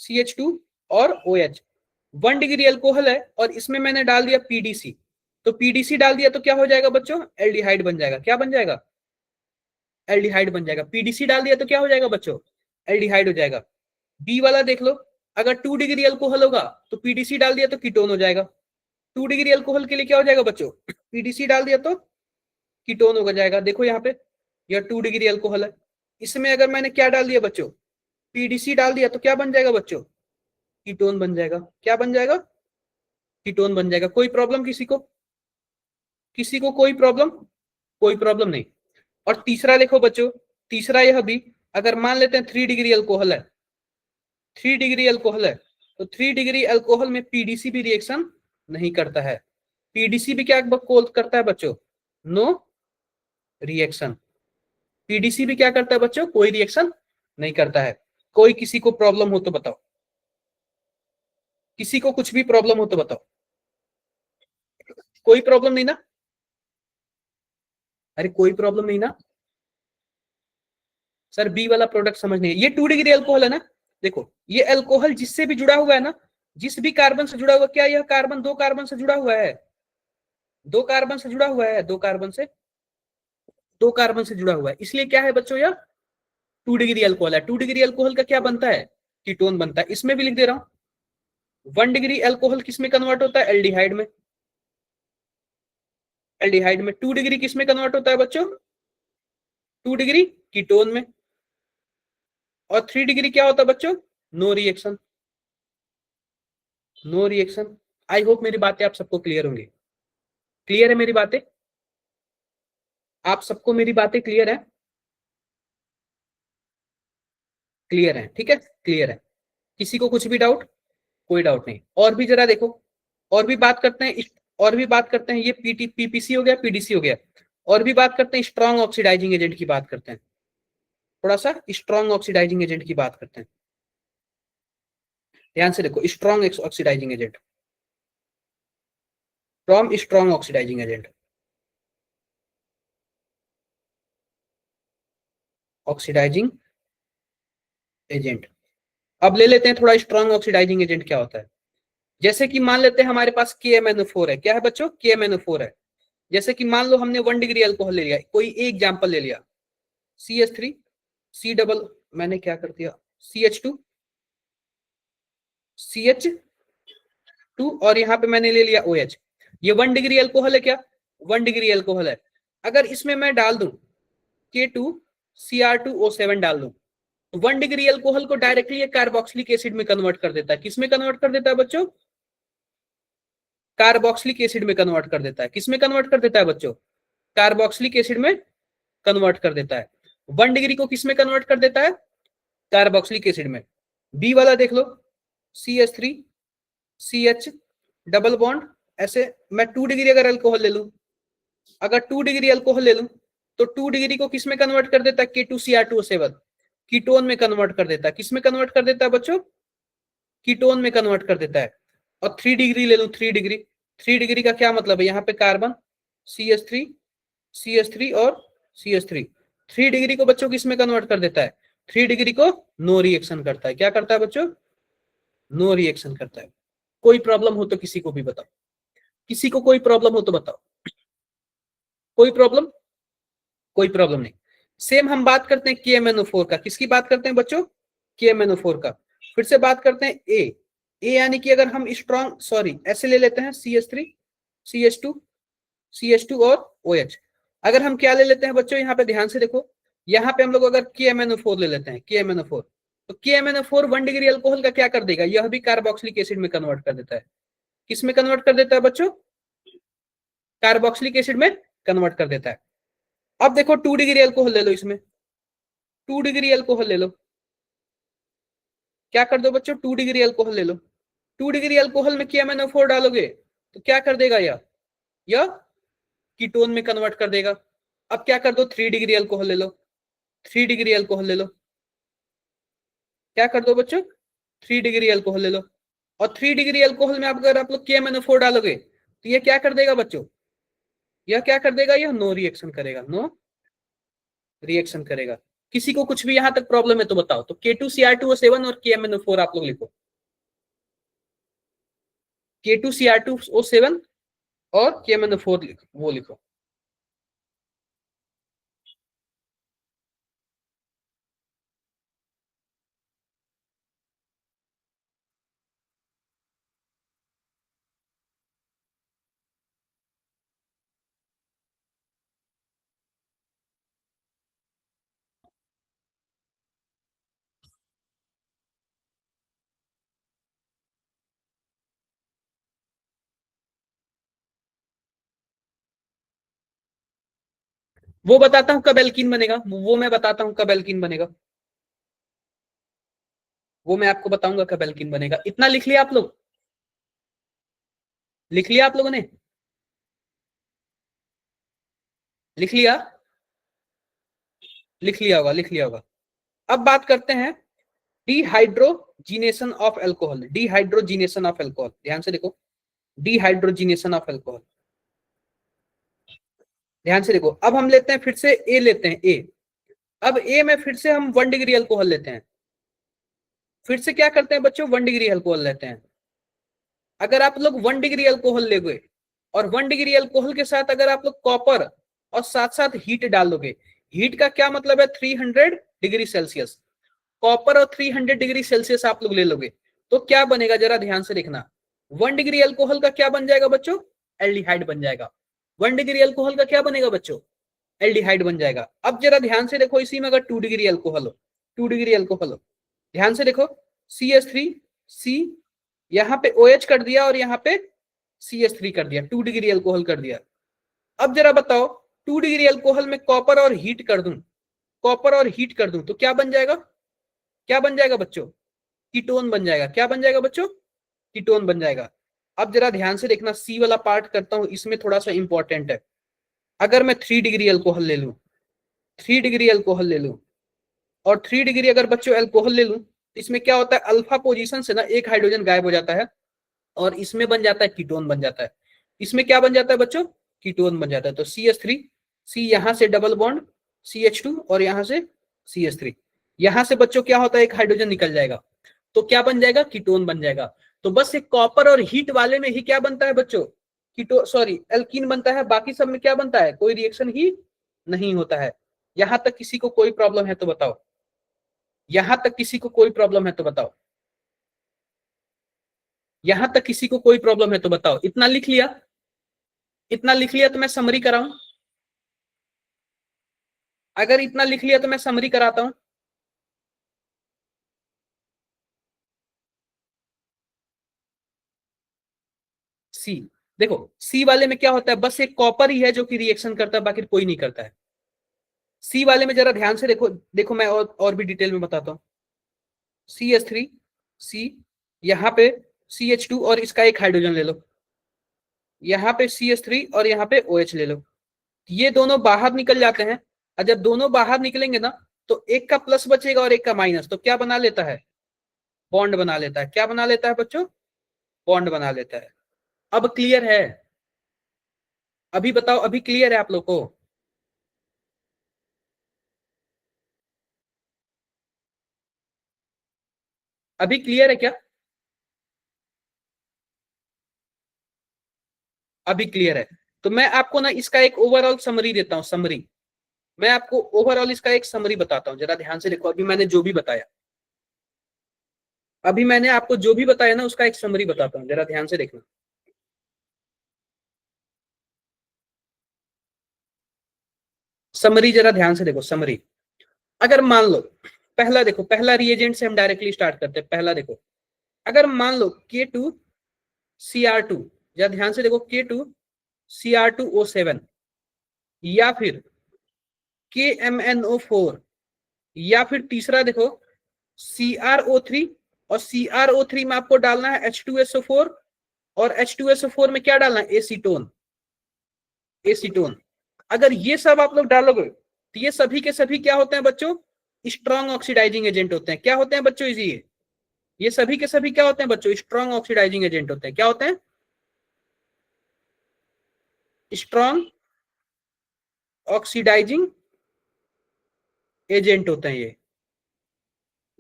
CH2 और OH। 1 डिग्री अल्कोहल है और इसमें मैंने डाल दिया पीडीसी। तो पीडीसी डाल दिया तो क्या हो जाएगा बच्चों? एल्डिहाइड बन जाएगा। क्या बन जाएगा? एल्डिहाइड बन जाएगा। पीडीसी डाल दिया तो क्या हो जाएगा बच्चों? एल्डिहाइड हो जाएगा। बी वाला देख लो, अगर 2 डिग्री अल्कोहल होगा तो पीडीसी डाल दिया तो कीटोन हो जाएगा। 2 डिग्री अल्कोहल के लिए क्या हो जाएगा बच्चों? पीडीसी डाल दिया तो कीटोन हो जाएगा। देखो यहाँ पे यह 2 डिग्री अल्कोहल है, इसमें अगर मैंने क्या डाल दिया बच्चों? पीडीसी डाल दिया तो क्या बन जाएगा बच्चों? कीटोन बन जाएगा। क्या बन जाएगा? कीटोन बन जाएगा। कोई प्रॉब्लम किसी को? किसी को कोई प्रॉब्लम? कोई प्रॉब्लम नहीं। और तीसरा देखो बच्चों, तीसरा यह भी, अगर मान लेते हैं 3 डिग्री अल्कोहल है, 3 डिग्री अल्कोहल है, तो 3 डिग्री अल्कोहल में पीडीसी भी रिएक्शन नहीं करता है। पीडीसी भी क्या करता है बच्चों? No reaction. पीडीसी भी क्या करता है बच्चों? कोई रिएक्शन नहीं करता है। कोई किसी को प्रॉब्लम हो तो बताओ, किसी को कुछ भी प्रॉब्लम हो तो बताओ। कोई प्रॉब्लम नहीं ना? अरे कोई प्रॉब्लम नहीं ना? सर बी वाला प्रोडक्ट समझ नहीं है। ये 2 डिग्री अल्कोहल है ना? देखो ये अल्कोहल जिससे भी जुड़ा हुआ है ना, जिस भी कार्बन से जुड़ा हुआ, क्या यह कार्बन 2 कार्बन से जुड़ा हुआ है? 2 कार्बन से जुड़ा हुआ है, 2 कार्बन से जुड़ा हुआ है। इसलिए क्या है बच्चों? यह 2 डिग्री अल्कोहल है। 2 डिग्री अल्कोहल का क्या बनता है? कीटोन बनता है। इसमें भी लिख दे रहा हूं, 1 डिग्री अल्कोहल किस में कन्वर्ट होता है? एल्डिहाइड में। एल्डिहाइड में। 2 डिग्री किस में कन्वर्ट होता है बच्चों? 2 डिग्री कीटोन में। और 3 डिग्री क्या होता है बच्चों? No reaction. No reaction. I hope मेरी बातें आप सबको क्लियर होंगी। क्लियर है मेरी बातें? आप सबको मेरी बातें क्लियर है? क्लियर है, ठीक है, क्लियर है। किसी को कुछ भी डाउट? कोई डाउट नहीं। और भी जरा देखो, और भी बात करते हैं, और भी बात करते हैं। ये पीपीसी हो गया, पीडीसी हो गया। और भी बात करते हैं, स्ट्रॉन्ग ऑक्सीडाइजिंग एजेंट की बात करते हैं। थोड़ा सा स्ट्रॉन्ग ऑक्सीडाइजिंग एजेंट की बात करते हैं। ध्यान से देखो, strong oxidising agent, strong oxidising agent, oxidising agent. अब ले लेते हैं थोड़ा स्ट्रॉन्ग ऑक्सीडाइजिंग एजेंट क्या होता है। जैसे कि मान लेते हैं हमारे पास KMnO4 है। क्या है बच्चों? KMnO4 है। जैसे कि मान लो हमने 1 डिग्री अल्कोहल ले लिया, कोई एक एग्जांपल ले लिया, CH3 C डबल, मैंने क्या कर दिया, CH2 CH2 और यहाँ पे मैंने ले लिया OH। ये 1 डिग्री अल्कोहल है। क्या 1 डिग्री अल्कोहल है? अगर इसमें मैं डाल दूं K2Cr2O7 डाल दूं, 1 डिग्री अल्कोहल को डायरेक्टली कार्बोक्सिलिक एसिड में कन्वर्ट कर देता है। किस में कन्वर्ट कर देता है बच्चों? कार्बोक्सिलिक एसिड में कन्वर्ट कर देता है। किस में कन्वर्ट कर देता है बच्चों? कार्बोक्सिलिक एसिड में कन्वर्ट कर देता है। 1 डिग्री को किस में कन्वर्ट कर देता है? कार्बोक्सिलिक एसिड में। बी वाला देख लो, CH3 CH डबल बॉन्ड, ऐसे मैं 2 डिग्री अगर अल्कोहल ले लूं, अगर 2 डिग्री अल्कोहल ले लूं, तो 2 डिग्री को किस में कन्वर्ट कर देता है? K2Cr2O7 कीटोन में कन्वर्ट कर देता है। किस में कन्वर्ट कर देता है बच्चों? कीटोन में कन्वर्ट कर देता है। और 3 डिग्री ले लूं, 3 डिग्री का क्या मतलब है? यहाँ पे कार्बन CH3 और CH3, 3 डिग्री को बच्चों किस में कन्वर्ट कर देता है? 3 डिग्री को नो रिएक्शन करता है। क्या करता है बच्चों? नो रिएक्शन करता है। कोई प्रॉब्लम हो तो किसी को भी बताओ, किसी को कोई प्रॉब्लम हो तो बताओ। कोई प्रॉब्लम? कोई प्रॉब्लम नहीं। सेम हम बात करते हैं KMnO4 का। किसकी बात करते हैं बच्चों? KMnO4 का। फिर से बात करते हैं ए यानी कि अगर हम स्ट्रॉन्ग, सॉरी ऐसे ले लेते हैं CH3 CH2 और OH। अगर हम क्या ले लेते हैं बच्चों? यहाँ पे ध्यान से देखो, यहाँ पे हम लोग अगर KMnO4 ले लेते हैं, KMnO4, तो KMnO4 1 डिग्री अल्कोहल का क्या कर देगा, यह भी कार्बोक्सिलिक एसिड में कन्वर्ट कर देता है। किस में कन्वर्ट कर देता है बच्चों, कार्बोक्सिलिक एसिड में कन्वर्ट कर देता है। अब देखो 2 डिग्री अल्कोहल ले लो, इसमें 2 डिग्री अल्कोहल ले लो, क्या कर दो बच्चों, 2 डिग्री अल्कोहल ले लो। 2 डिग्री अल्कोहल में KMnO4 डालोगे तो क्या कर देगा, यह कीटोन में कन्वर्ट कर देगा। अब क्या कर दो, 3 डिग्री अल्कोहल ले लो, 3 डिग्री अल्कोहल ले लो, क्या कर दो बच्चों, 3 डिग्री अल्कोहल ले लो। और 3 डिग्री अल्कोहल में अगर आप लोग KMnO4 डालोगे तो ये क्या कर देगा बच्चों, यह क्या कर देगा, यह नो रिएक्शन करेगा, नो रिएक्शन करेगा। किसी को कुछ भी यहां तक प्रॉब्लम है तो बताओ। तो K2Cr2O7 और KMnO4 आप लोग लिखो, K2Cr2O7 और KMnO4 लिखो, वो लिखो। वो बताता हूं कब एल्कीन बनेगा, वो मैं बताता हूं कब एल्कीन बनेगा, वो मैं आपको बताऊंगा कब एल्कीन बनेगा। इतना लिख लिया आप लोग, लिख लिया आप लोगों ने, लिख लिया, लिख लिया होगा, लिख लिया होगा। अब बात करते हैं dehydrogenation of alcohol, dehydrogenation of alcohol, ध्यान से देखो, डिहाइड्रोजिनेशन ऑफ एल्कोहल, ध्यान से देखो। अब हम लेते हैं फिर से ए लेते हैं, ए। अब ए में फिर से हम 1 डिग्री अल्कोहल लेते हैं, फिर से क्या करते हैं बच्चों, 1 डिग्री अल्कोहल लेते हैं। अगर आप लोग 1 डिग्री अल्कोहल लेंगे और 1 डिग्री अल्कोहल के साथ अगर आप लोग कॉपर और साथ साथ हीट डाल दोगे, हीट का क्या मतलब है, 300 डिग्री सेल्सियस, कॉपर और 300 डिग्री सेल्सियस आप लोग ले लोगे तो क्या बनेगा, जरा ध्यान से देखना। 1 डिग्री अल्कोहल का क्या बन जाएगा बच्चों, एल्डिहाइड बन जाएगा। 1 डिग्री अल्कोहल का क्या बनेगा बच्चों, एल्डिहाइड बन जाएगा। अब जरा ध्यान से देखो, इसी में अगर 2 डिग्री अल्कोहल हो, 2 डिग्री अल्कोहल हो, ध्यान से देखो, CH3C, यहाँ पे OH कर दिया और यहाँ पे CH3 कर दिया, 2 डिग्री अल्कोहल कर दिया। अब जरा बताओ, 2 डिग्री अल्कोहल में कॉपर और हीट कर दूं, कॉपर और हीट कर दूं तो क्या बन जाएगा, क्या बन जाएगा बच्चों, कीटोन बन जाएगा। क्या बन जाएगा बच्चों, कीटोन बन जाएगा। अब जरा ध्यान से देखना, सी वाला पार्ट करता हूं, इसमें थोड़ा सा इंपॉर्टेंट है। अगर मैं 3 डिग्री अल्कोहल ले लूं, 3 डिग्री अल्कोहल ले लूं और 3 डिग्री अगर बच्चों अल्कोहल ले लूं, इसमें क्या होता है, अल्फा पोजीशन से ना एक हाइड्रोजन गायब हो जाता है और इसमें बन जाता है कीटोन बन जाता है। इसमें क्या बन जाता है बच्चों, कीटोन बन जाता है। तो CH3, सी यहां से डबल बॉन्ड CH2 और यहां से CH3, यहां से बच्चों क्या होता है, एक हाइड्रोजन निकल जाएगा तो क्या बन जाएगा, कीटोन बन जाएगा। तो बस एक कॉपर और हीट वाले में ही क्या बनता है बच्चों, कीटो सॉरी एल्कीन बनता है, बाकी सब में क्या बनता है, कोई रिएक्शन ही नहीं होता है। यहां तक किसी को कोई प्रॉब्लम है तो बताओ, यहां तक किसी को कोई प्रॉब्लम है तो बताओ, यहां तक किसी को कोई प्रॉब्लम है तो बताओ। इतना लिख लिया, इतना लिख लिया तो मैं समरी कराऊं, अगर इतना लिख लिया तो मैं समरी कराता हूं। सी, देखो सी वाले में क्या होता है, बस एक कॉपर ही है जो कि रिएक्शन करता है, बाकी कोई नहीं करता है। सी वाले में जरा ध्यान से देखो, देखो मैं और भी डिटेल में बताता हूँ। CH3C, यहाँ पे CH2 और इसका एक हाइड्रोजन ले लो, यहाँ पे CH3 और यहाँ पे OH ले लो, ये दोनों बाहर निकल जाते हैं। और जब दोनों बाहर निकलेंगे ना तो एक का प्लस बचेगा और एक का माइनस, तो क्या बना लेता है, बॉन्ड बना लेता है। क्या बना लेता है बच्चों, बॉन्ड बना लेता है। अब क्लियर है, अभी बताओ, अभी क्लियर है आप लोग को, अभी क्लियर है क्या, अभी क्लियर है। तो मैं आपको ना इसका एक ओवरऑल समरी देता हूं, समरी, मैं आपको ओवरऑल इसका एक समरी बताता हूं, जरा ध्यान से देखो। अभी मैंने जो भी बताया, अभी मैंने आपको जो भी बताया ना उसका एक समरी बताता हूं, जरा ध्यान से देखना। समरी जरा ध्यान से देखो, समरी। अगर मान लो पहला देखो, पहला रिएजेंट से हम डायरेक्टली स्टार्ट करते हैं। पहला देखो, अगर मान लो K2Cr2, जरा ध्यान से देखो, K2Cr2O7 या फिर KMnO4, या फिर तीसरा देखो CrO3, और CrO3 में आपको डालना है H2SO4, और H2SO4 में क्या डालना है, एसीटोन। एसीटोन अगर ये सब आप लोग डालोगे तो ये सभी के सभी क्या होते हैं बच्चों, स्ट्रॉन्ग ऑक्सीडाइजिंग एजेंट होते हैं। क्या होते हैं बच्चों, ये सभी के सभी क्या होते हैं बच्चों, स्ट्रॉन्ग ऑक्सीडाइजिंग एजेंट होते हैं। क्या होते हैं, स्ट्रॉन्ग ऑक्सीडाइजिंग एजेंट होते हैं ये।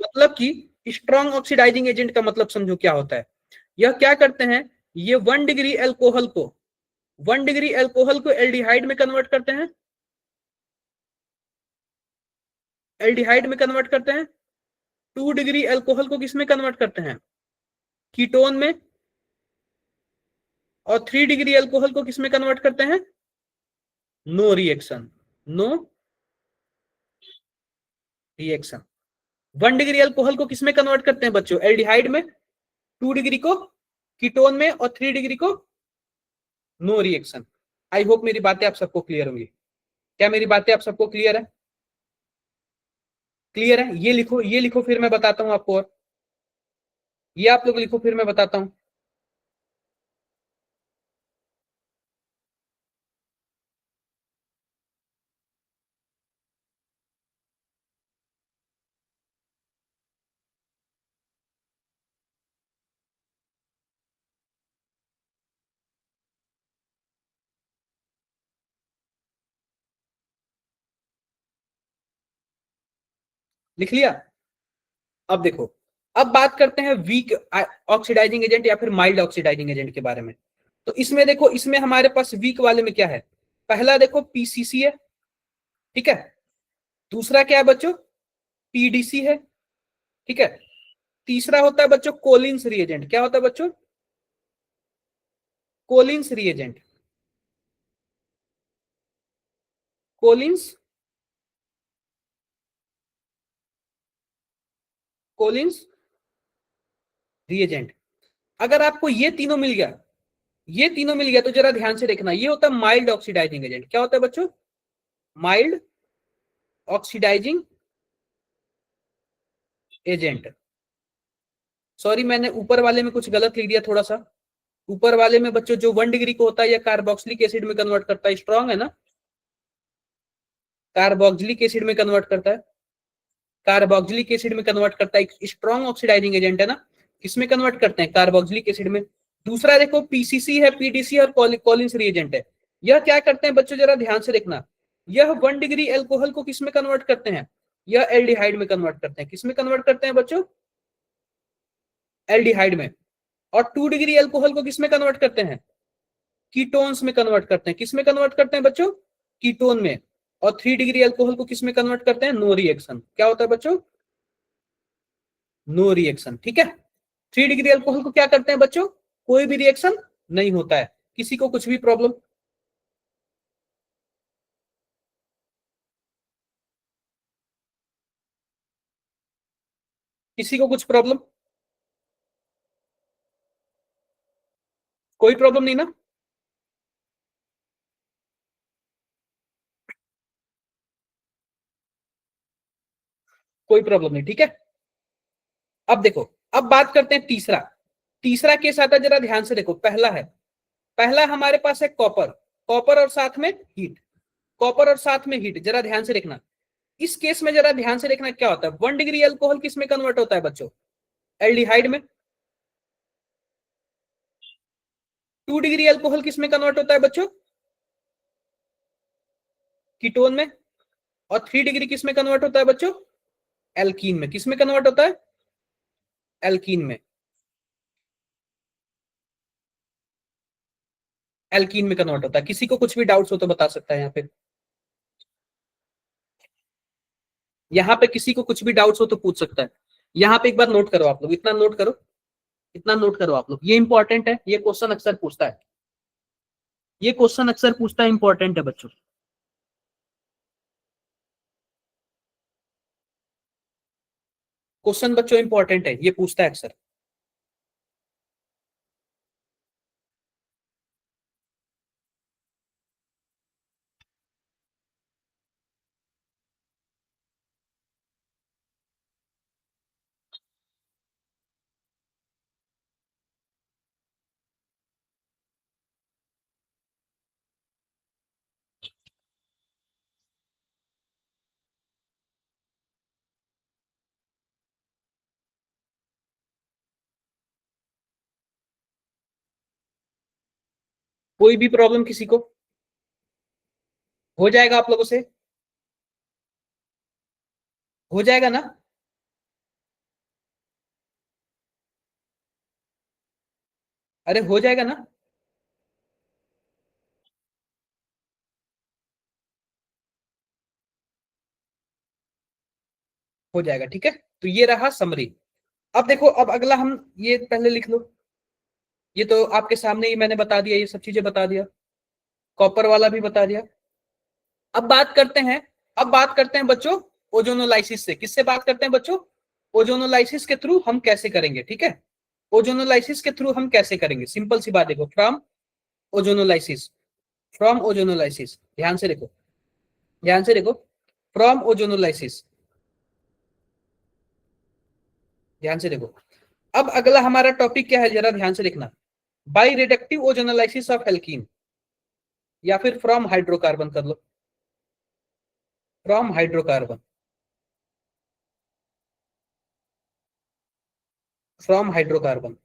मतलब कि स्ट्रॉन्ग ऑक्सीडाइजिंग एजेंट का मतलब समझो क्या होता है। यह क्या करते हैं, ये 1 डिग्री एल्कोहल को 1 डिग्री एल्कोहल को एल्डिहाइड में कन्वर्ट करते हैं, एल्डिहाइड में कन्वर्ट करते हैं। 2 डिग्री एल्कोहल को किस में कन्वर्ट करते हैं, कीटोन में। और 3 डिग्री एल्कोहल को किस में कन्वर्ट करते हैं, no reaction, no reaction. 1 degree alcohol को किस में कन्वर्ट करते हैं बच्चों, एल्डिहाइड में। 2 डिग्री को कीटोन में, और 3 डिग्री को नो रिएक्शन। आई होप मेरी बातें आप सबको क्लियर होंगी। क्या मेरी बातें आप सबको क्लियर है, क्लियर है? ये लिखो, ये लिखो, फिर मैं बताता हूं आपको। और ये आप लोग लिखो, फिर मैं बताता हूं। लिख लिया? अब देखो, अब बात करते हैं वीक ऑक्सीडाइजिंग एजेंट या फिर माइल्ड ऑक्सीडाइजिंग एजेंट के बारे में। तो इसमें देखो, इसमें हमारे पास वीक वाले में क्या है, पहला देखो पीसीसी है, ठीक है। दूसरा क्या है बच्चों, पीडीसी है, ठीक है। तीसरा होता है बच्चों कोलिन्स रिएजेंट। क्या होता है बच्चों, Collins reagent, Collins, Collins reagent. अगर आपको ये तीनों मिल गया, ये तीनों मिल गया, तो जरा ध्यान से देखना, ये होता है माइल्ड ऑक्सीडाइजिंग एजेंट। क्या होता है बच्चों, माइल्ड ऑक्सीडाइजिंग एजेंट। सॉरी, मैंने ऊपर वाले में कुछ गलत लिख दिया थोड़ा सा। ऊपर वाले में बच्चों जो 1 डिग्री को होता है, या कार्बोक्सिलिक एसिड में कन्वर्ट करता है, स्ट्रॉन्ग है ना, कार्बोक्सिलिक एसिड में कन्वर्ट करता है, कार्बोक्सिलिक एसिड में कन्वर्ट करता है, स्ट्रॉन्ग ऑक्सीडाइजिंग एजेंट है ना। किसमें कन्वर्ट करते हैं, कार्बोक्सिलिक एसिड में। दूसरा देखो पीसीसी है, पीडीसी और कॉलिन्स रिएजेंट है। यह क्या करते हैं बच्चों, जरा ध्यान से देखना, यह 1 डिग्री एल्कोहल को किसमें कन्वर्ट करते हैं, यह एल्डिहाइड में कन्वर्ट करते हैं। किसमें कन्वर्ट करते हैं बच्चों, एल्डिहाइड में। और 2 डिग्री एल्कोहल को किसमें कन्वर्ट करते हैं, कीटोन्स में कन्वर्ट करते हैं। किसमें कन्वर्ट करते हैं बच्चों, कीटोन में। और 3 डिग्री एल्कोहल को किसमें कन्वर्ट करते हैं, नो रिएक्शन। क्या होता है बच्चों, नो रिएक्शन, ठीक है। 3 डिग्री एल्कोहल को क्या करते हैं बच्चों, कोई भी रिएक्शन नहीं होता है। किसी को कुछ भी प्रॉब्लम, किसी को कुछ प्रॉब्लम, कोई प्रॉब्लम नहीं ना। कोई प्रॉब्लम नहीं, ठीक है। अब देखो, अब बात करते हैं तीसरा। तीसरा केस आता है, जरा ध्यान से देखो। पहला है, पहला हमारे पास है कॉपर, कॉपर और साथ में हीट, कॉपर और साथ में हीट। जरा ध्यान से देखना, इस केस में जरा ध्यान से देखना क्या होता है। 1 डिग्री अल्कोहल किस में कन्वर्ट होता है बच्चों, एल्डिहाइड में। 2 डिग्री अल्कोहल किस में कन्वर्ट होता है बच्चों, कीटोन में। और 3 डिग्री किस में कन्वर्ट होता है बच्चों, एल्कीन में। किस में कन्वर्ट होता है, एल्कीन में, एल्कीन में कन्वर्ट होता है। किसी को कुछ भी डाउट्स हो तो बता सकता है यहाँ पे, यहाँ पे किसी को कुछ भी डाउट्स हो तो पूछ सकता है। यहाँ पे एक बार नोट करो आप लोग, इतना नोट करो, इतना नोट करो आप लोग, ये इंपॉर्टेंट है, ये क्वेश्चन अक्सर पूछता है, ये क्वेश्चन अक्सर पूछता है, इंपॉर्टेंट है बच्चों। क्वेश्चन बच्चों इंपॉर्टेंट है, ये पूछता है अक्सर। कोई भी प्रॉब्लम किसी को? हो जाएगा आप लोगों से? हो जाएगा ना? अरे हो जाएगा ना? हो जाएगा, ठीक है। तो ये रहा समरी। अब देखो, अब अगला हम ये पहले लिख लो। ये तो आपके सामने ही मैंने बता दिया, ये सब चीजें बता दिया, कॉपर वाला भी बता दिया। अब बात करते हैं, अब बात करते हैं बच्चों ओजोनोलाइसिस से। किससे बात करते हैं बच्चों? ओजोनोलाइसिस के थ्रू हम कैसे करेंगे, ठीक है। ओजोनोलाइसिस के थ्रू हम कैसे करेंगे, सिंपल सी बात देखो, फ्रॉम ओजोनोलाइसिस, फ्रॉम ओजोनोलाइसिस, ध्यान से देखो, ध्यान से देखो, फ्रॉम ओजोनोलाइसिस, ध्यान से देखो। अब अगला हमारा टॉपिक क्या है, जरा ध्यान से देखना। By reductive ozonolysis of alkene, या फिर फ्रॉम हाइड्रोकार्बन कर लो, from hydrocarbon, from hydrocarbon,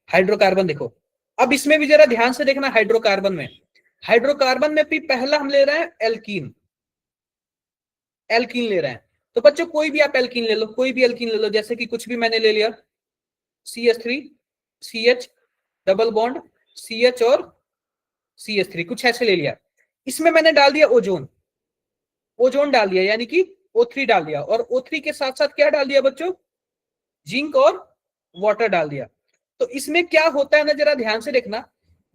hydrocarbon देखो। अब इसमें भी जरा ध्यान से देखना, हाइड्रोकार्बन में, हाइड्रोकार्बन में भी पहला हम ले रहे हैं एल्कीन, एल्कीन ले रहे हैं। तो बच्चों कोई भी आप एल्कीन ले लो, कोई भी एल्कीन ले लो, जैसे कि कुछ भी मैंने ले लिया, CH3, CH, double bond, CH और CH3, कुछ ऐसे ले लिया। इसमें मैंने डाल दिया ओजोन, ओजोन डाल दिया, यानी कि O3 डाल दिया, और O3 के साथ साथ क्या डाल दिया बच्चों, जिंक और वाटर डाल दिया। तो इसमें क्या होता है ना, जरा ध्यान से देखना,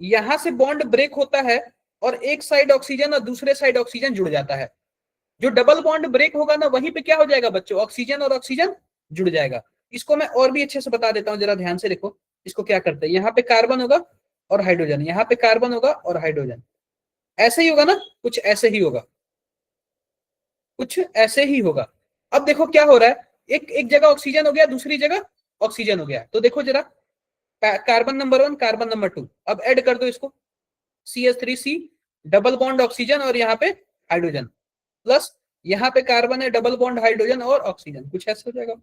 यहां से बॉन्ड ब्रेक होता है और एक साइड ऑक्सीजन और दूसरे साइड ऑक्सीजन जुड़ जाता है। जो डबल बॉन्ड ब्रेक होगा ना, वहीं पे क्या हो जाएगा बच्चों, ऑक्सीजन और ऑक्सीजन जुड़ जाएगा। इसको मैं और भी अच्छे से बता देता हूँ, जरा ध्यान से देखो। इसको क्या करते हैं, यहाँ पे कार्बन होगा और हाइड्रोजन, यहाँ पे कार्बन होगा और हाइड्रोजन, ऐसे ही होगा ना, कुछ ऐसे ही होगा, कुछ ऐसे ही होगा। अब देखो क्या हो रहा है, एक एक जगह ऑक्सीजन हो गया, दूसरी जगह ऑक्सीजन हो गया। तो देखो जरा, कार्बन नंबर 1, कार्बन नंबर 2, अब ऐड कर दो इसको, CH3C, डबल बॉन्ड ऑक्सीजन और यहाँ पे हाइड्रोजन, प्लस यहाँ पे कार्बन है, डबल बॉन्ड हाइड्रोजन और ऑक्सीजन, कुछ ऐसा हो जाएगा।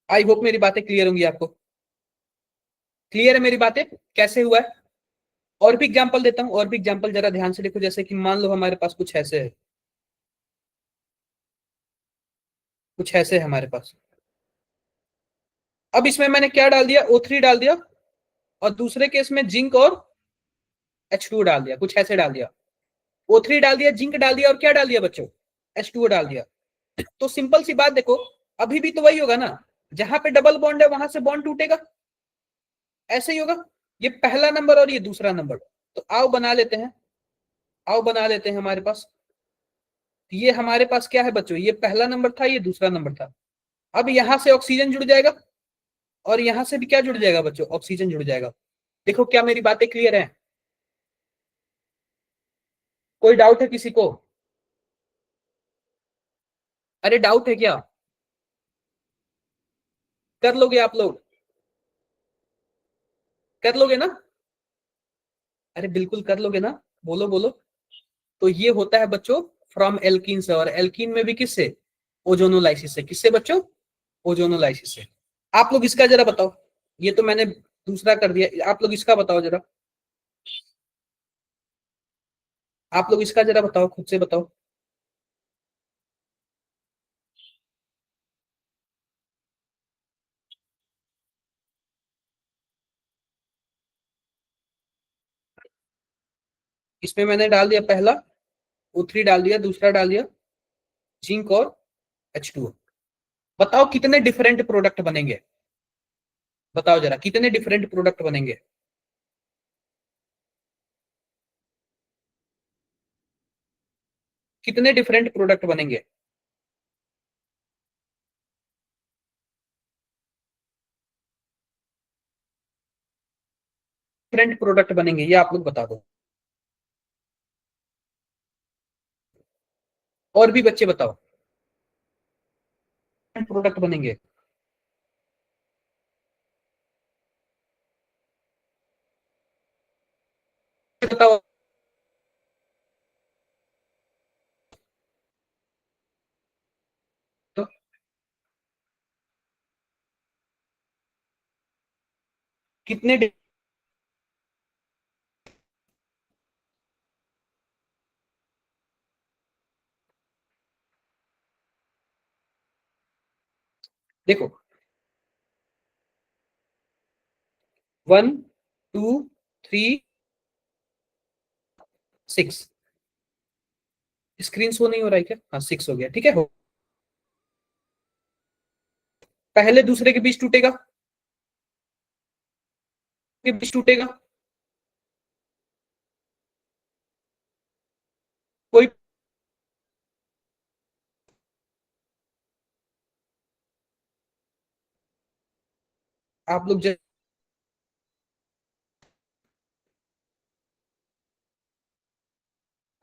आई होप मेरी बातें क्लियर होंगी आपको। क्लियर है मेरी बातें, कैसे हुआ है? और भी एग्जांपल देता हूं, और भी एग्जांपल, जरा ध्यान से देखो। जैसे कि मान लो हमारे पास कुछ ऐसे है, कुछ ऐसे है हमारे पास। अब इसमें मैंने क्या डाल दिया, O3 डाल दिया, और दूसरे केस में जिंक और H2 डाल दिया, कुछ ऐसे डाल दिया। O3 डाल दिया, जिंक डाल दिया, और क्या डाल दिया बच्चों, H2O डाल दिया। तो सिंपल सी बात देखो, अभी भी तो वही होगा ना, जहां पे डबल बॉन्ड है वहां से बॉन्ड टूटेगा, ऐसे ही होगा। ये पहला नंबर और ये दूसरा नंबर। तो आओ बना लेते हैं, आओ बना लेते हैं हमारे पास। ये हमारे पास क्या है बच्चों, ये पहला नंबर था, ये दूसरा नंबर था। अब यहां से ऑक्सीजन जुड़ जाएगा और यहां से भी क्या जुड़ जाएगा बच्चों, ऑक्सीजन जुड़ जाएगा। देखो क्या मेरी बातें क्लियर है? कोई डाउट है किसी को? अरे डाउट है क्या? कर लोगे आप लोग? कर लोगे ना? अरे बिल्कुल कर लोगे ना, बोलो बोलो। तो ये होता है बच्चों फ्रॉम एल्कीन से, और एल्कीन में भी किससे, ओजोनोलाइसिस से। किससे बच्चों, ओजोनोलाइसिस से। आप लोग इसका जरा बताओ, ये तो मैंने दूसरा कर दिया, आप लोग इसका बताओ जरा, आप लोग इसका जरा बताओ, खुद से बताओ। इसमें मैंने डाल दिया पहला, O3 डाल दिया, दूसरा डाल दिया जिंक और H2O। बताओ कितने डिफरेंट प्रोडक्ट बनेंगे, बताओ जरा कितने डिफरेंट प्रोडक्ट बनेंगे। कितने डिफरेंट प्रोडक्ट बनेंगे? डिफरेंट प्रोडक्ट बनेंगे, ये आप लोग बता दो। और भी बच्चे बताओ, प्रोडक्ट बनेंगे, बताओ। तो कितने देखो, 1 2 3 6। स्क्रीन शो नहीं हो रहा है क्या? हाँ 6 हो गया, ठीक है। पहले दूसरे के बीच टूटेगा, के बीच टूटेगा, कोई आप लोग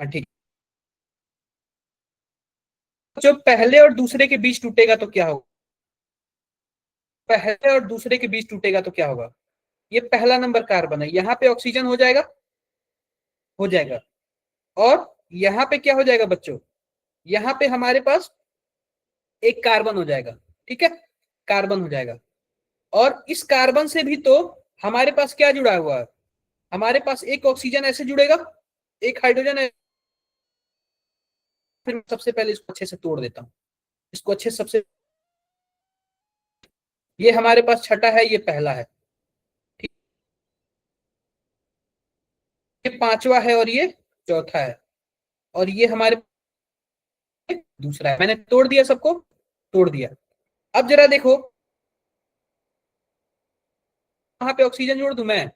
हाँ ठीक। जो पहले और दूसरे के बीच टूटेगा तो क्या होगा? पहले और दूसरे के बीच टूटेगा तो क्या होगा? ये पहला नंबर कार्बन है, यहाँ पे ऑक्सीजन हो जाएगा, हो जाएगा। और यहाँ पे क्या हो जाएगा बच्चों? यहाँ पे हमारे पास एक कार्बन हो जाएगा, ठीक है, कार्बन हो जाएगा। और इस कार्बन से भी तो हमारे पास क्या जुड़ा हुआ है? हमारे पास एक ऑक्सीजन ऐसे जुड़ेगा, एक हाइड्रोजन है। फिर मैं सबसे पहले इसको अच्छे से तोड़ देता हूँ, इसको अच्छे से सबसे, ये हमारे पास छठा है, ये पहला है, ठीक, ये पांचवा है और ये चौथा है, और ये हमारे दूसरा है। मैंने तोड़ दिया सबको, तोड़ दिया। अब जरा देखो, वहां पे ऑक्सीजन जोड़ दूं मैं?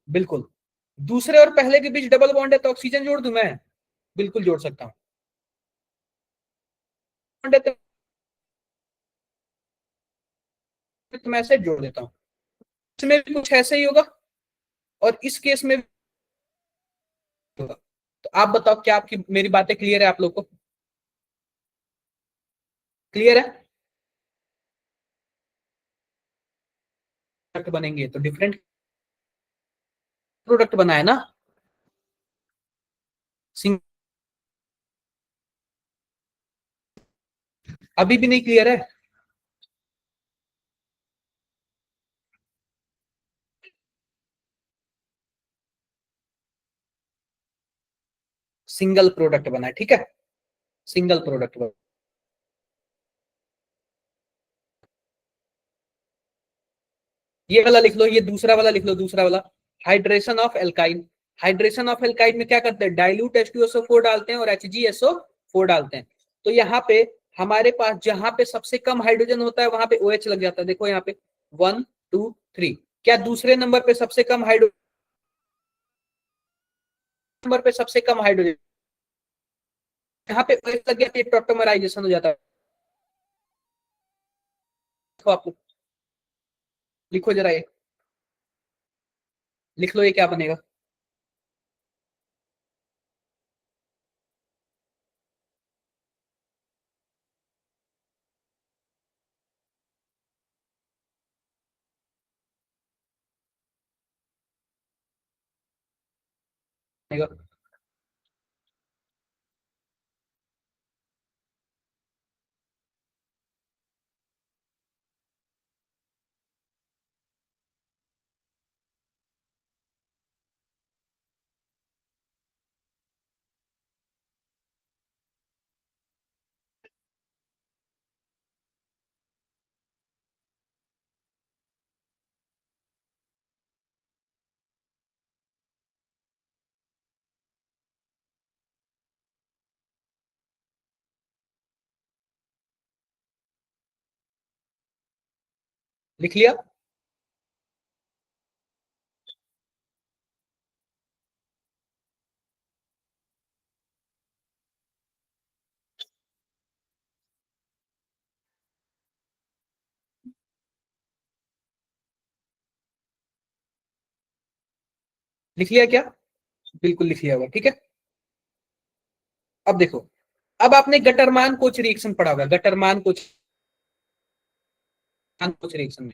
बिल्कुल। दूसरे और पहले के बीच डबल बॉन्ड है तो ऑक्सीजन जोड़ दूं मैं? बिल्कुल जोड़ सकता हूँ। बॉन्ड है तो मैं ऐसे जोड़ देता हूँ। इसमें भी कुछ ऐसे ही होगा, और इस केस में भी होगा। तो आप बताओ, क्या आपकी मेरी बातें क्लियर है आप लोग को? क्लियर है? प्रोडक्ट बनेंगे तो डिफरेंट प्रोडक्ट बनाए ना, अभी भी नहीं क्लियर है? सिंगल प्रोडक्ट बना है, ठीक है, सिंगल प्रोडक्ट बना। ये वाला लिख लो, ये दूसरा वाला लिख लो, दूसरा वाला, hydration of alkyne. Hydration of alkyne में क्या करते हैं? डाइल्यूट H2SO4 डालते हैं और HgSO4 डालते हैं। तो यहाँ पे हमारे पास जहां पे सबसे कम हाइड्रोजन होता है वहां पे OH लग जाता है। देखो यहाँ पे 1 2 3, क्या दूसरे नंबर पे सबसे कम हाइड्रोजन, नंबर पे सबसे कम हाइड्रोजन, यहाँ पे OH लग गया तो टॉटोमराइजेशन हो जाता है। तो आप लिखो जरा, ये लिख लो, ये क्या बनेगा? बनेगा लिख लिया? लिख लिया क्या? बिल्कुल लिख लिया होगा, ठीक है। अब देखो, अब आपने गटरमान कोच रिएक्शन पढ़ा होगा, गटरमान कोच रिएक्शन में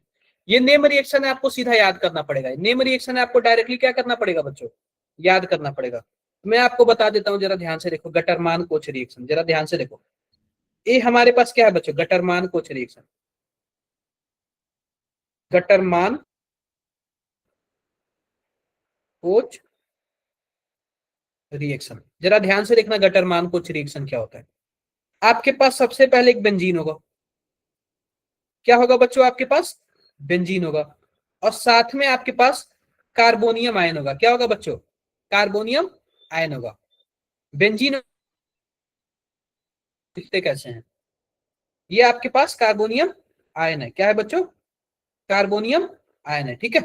ये नेम रिएक्शन है, आपको सीधा याद करना पड़ेगा। नेम रिएक्शन है, आपको डायरेक्टली क्या करना पड़ेगा बच्चों? याद करना पड़ेगा। मैं आपको बता देता हूं, जरा ध्यान से देखो, गटरमान कोच रिएक्शन, जरा ध्यान से देखो। ये हमारे पास क्या है बच्चों? गटरमान कोच रिएक्शन, गटरमान कोच रिएक्शन। जरा ध्यान से देखना, गटरमान कोच रिएक्शन क्या होता है। आपके पास सबसे पहले एक बेंजीन होगा। क्या होगा बच्चों? आपके पास बेंजीन होगा, और साथ में आपके पास कार्बोनियम आयन होगा। क्या होगा बच्चों? कार्बोनियम आयन होगा। बेंजीन दिखते कैसे हैं? ये आपके पास कार्बोनियम आयन है। क्या है बच्चों? कार्बोनियम आयन है, ठीक है।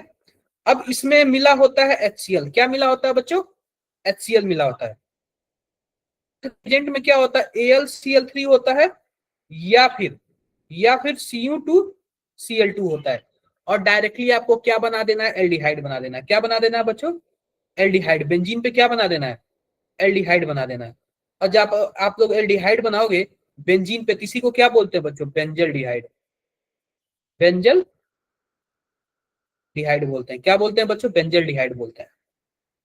अब इसमें मिला होता है HCl। क्या मिला होता है बच्चों? HCl मिला होता है। एजेंट में क्या होता है? AlCl3 होता है, या फिर Cu2Cl2 होता है। और डायरेक्टली आपको क्या बना देना है? एल्डिहाइड बना देना है। क्या बना देना है बच्चों? एल्डिहाइड। बेंजीन पे क्या बना देना है? एल्डिहाइड बना देना है। और जब आप लोग एल्डिहाइड बनाओगे बेंजीन पे, किसी को क्या बोलते हैं बच्चों? बेंजल डिहाइड। बेंजल डिहाइड बोलते हैं। क्या बोलते हैं बच्चों? बेंजल डिहाइड बोलते हैं।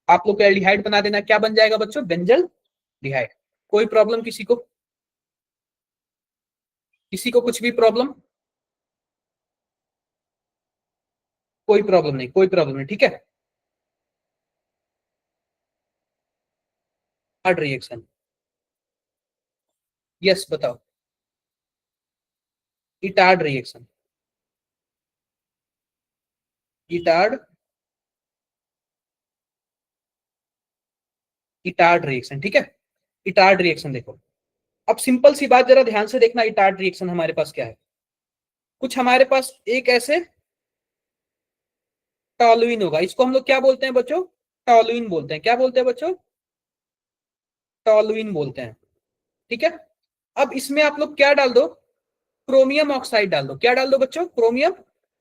आप लोग को एल्डिहाइड बना देना, क्या बन जाएगा बच्चों? बेंजल डिहाइड। कोई प्रॉब्लम किसी को? किसी को कुछ भी प्रॉब्लम? कोई प्रॉब्लम नहीं, कोई प्रॉब्लम नहीं, ठीक है। हार्ड रिएक्शन, यस बताओ। Etard reaction, Etard Etard reaction, ठीक है। इटार्ड रिएक्शन देखो, अब सिंपल सी बात, जरा ध्यान से देखना। इटार्ड रिएक्शन हमारे पास क्या है? कुछ हमारे पास एक ऐसे टॉलुइन होगा। इसको हम लोग क्या बोलते हैं बच्चों? टॉलुइन बोलते हैं। क्या बोलते हैं बच्चों? टॉलुइन बोलते हैं, ठीक है। अब इसमें आप लोग क्या डाल दो? क्रोमियम ऑक्साइड डाल दो। क्या डाल दो बच्चों? क्रोमियम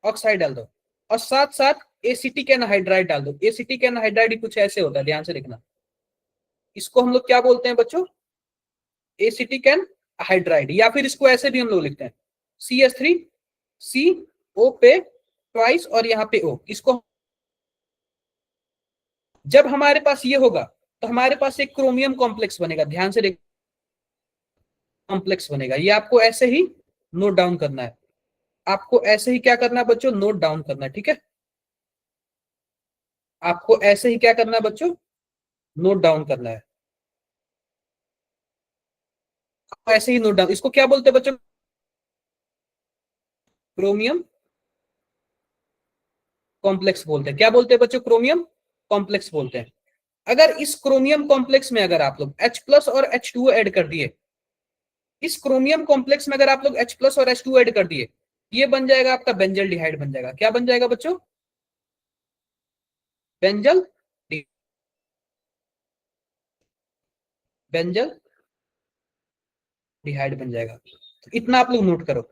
ऑक्साइड डाल दो। और साथ साथ एसिटिक एनहाइड्राइड डाल दो। एसिटिक एनहाइड्राइड कुछ ऐसे होता है, ध्यान से देखना। इसको हम लोग क्या बोलते हैं बच्चों? Acetic anhydride. या फिर इसको ऐसे भी हम लोग लिखते हैं, CH3CO पे ट्वाइस और यहाँ पे O। इसको जब हमारे पास ये होगा तो हमारे पास एक क्रोमियम कॉम्प्लेक्स बनेगा। ध्यान से देख, कॉम्प्लेक्स बनेगा। ये आपको ऐसे ही नोट डाउन करना है। आपको ऐसे ही क्या करना है बच्चों? नोट डाउन करना है, ठीक है। आपको ऐसे ही क्या करना है बच्चों? नोट डाउन करना है। आपको ऐसे ही नोट डाउन, इसको क्या बोलते हैं बच्चों? क्रोमियम कॉम्प्लेक्स बोलते हैं। क्या बोलते हैं बच्चों? क्रोमियम कॉम्प्लेक्स बोलते हैं। अगर इस क्रोमियम कॉम्प्लेक्स में अगर आप लोग H+ और H2O ऐड कर दिए, इस क्रोमियम कॉम्प्लेक्स में अगर आप लोग H+ और H2O ऐड कर दिए, ये बन जाएगा आपका बेंजल डिहाइड बन जाएगा। क्या बन जाएगा बच्चों? बेंजल बेंजल डिहाइड बन जाएगा। तो इतना आप लोग नोट करो,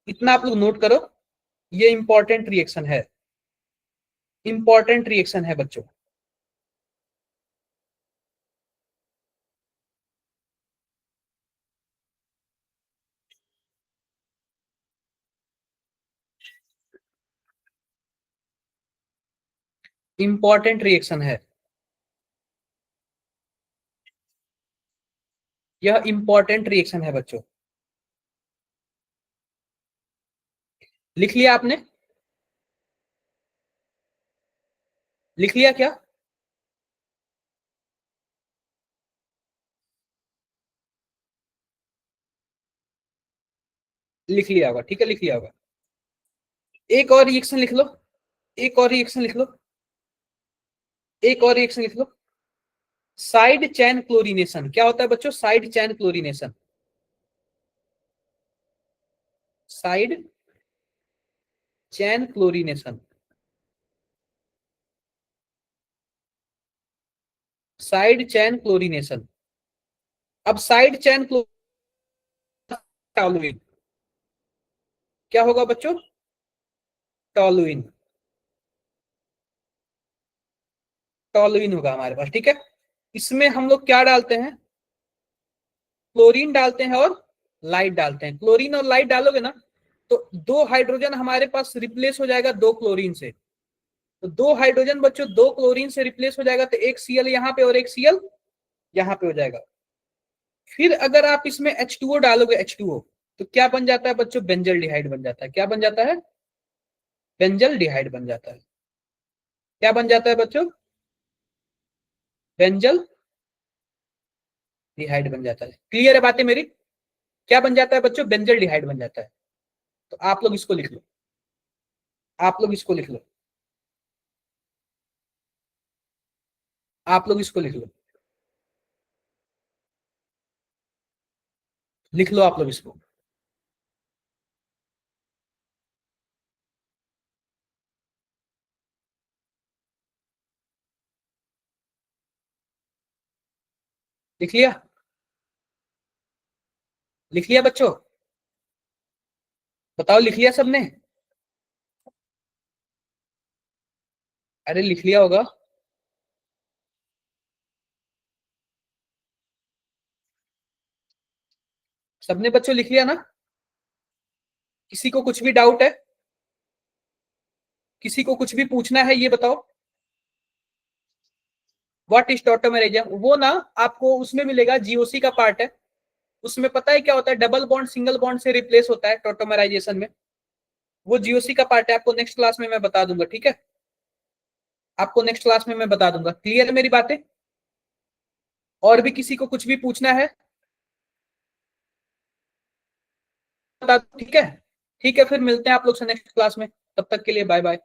इतना आप लोग नोट करो। ये इंपॉर्टेंट रिएक्शन है, इंपॉर्टेंट रिएक्शन है बच्चों। इंपॉर्टेंट रिएक्शन है, यह इंपॉर्टेंट रिएक्शन है बच्चों। लिख लिया आपने? लिख लिया क्या? लिख लिया होगा, ठीक है, लिख लिया होगा। एक और रिएक्शन लिख लो, एक और रिएक्शन लिख लो, एक और रिएक्शन लिख लो। Side chain chlorination. क्या होता है बच्चों? Side chain chlorination. Side chain chlorination, side chain chlorination. अब साइड चैन टॉलुइन, क्या होगा बच्चों? टॉलुइन। टॉलुइन होगा हमारे पास, ठीक है। इसमें हम लोग क्या डालते हैं, क्लोरीन डालते हैं और लाइट डालते हैं। क्लोरीन और लाइट डालोगे ना तो 2 हाइड्रोजन हमारे पास रिप्लेस हो जाएगा 2 क्लोरीन से। तो 2 हाइड्रोजन बच्चों 2 क्लोरीन से रिप्लेस हो जाएगा, तो एक Cl यहाँ पे और एक Cl यहाँ पे हो जाएगा। फिर अगर आप इसमें H2O डालोगे, H2O, तो क्या बन जाता है बच्चों, बेंजल डिहाइड बन जाता है। क्या बन जाता है, बेंजल डिहाइड बन जाता है। क्या बन जाता है बच्चों, बेंजल डिहाइड बन जाता है। क्लियर है बातें मेरी? क्या बन जाता है बच्चों, बेंजल डिहाइड बन जाता है। तो आप लोग इसको लिख लो, आप लोग इसको लिख लो, आप लोग इसको लिख लो, लिख लो आप लोग इसको। लिख लिया, लिख लिया बच्चों, बताओ लिख लिया सबने? अरे लिख लिया होगा। सबने बच्चों लिख लिया ना? किसी को कुछ भी डाउट है, किसी को कुछ भी पूछना है, ये बताओ। व्हाट इज टॉटोमेरिज्म, वो ना आपको उसमें मिलेगा, जीओसी का पार्ट है। उसमें पता है क्या होता है, डबल बॉन्ड सिंगल बॉन्ड से रिप्लेस होता है टॉटोमेराइजेशन में। वो जीओसी का पार्ट है, आपको नेक्स्ट क्लास में मैं बता दूंगा, ठीक है। आपको नेक्स्ट क्लास में मैं बता दूंगा। क्लियर है मेरी बातें? और भी किसी को कुछ भी पूछना है बता दो, ठीक है। ठीक है, फिर मिलते हैं आप लोग से नेक्स्ट क्लास में। तब तक के लिए बाय बाय।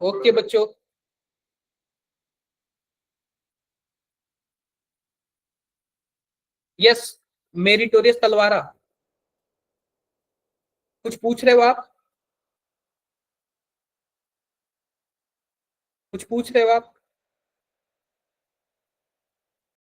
ओके बच्चों। यस, मेरिटोरियस तलवारा। कुछ पूछ रहे हो आप? कुछ पूछ रहे हो आप?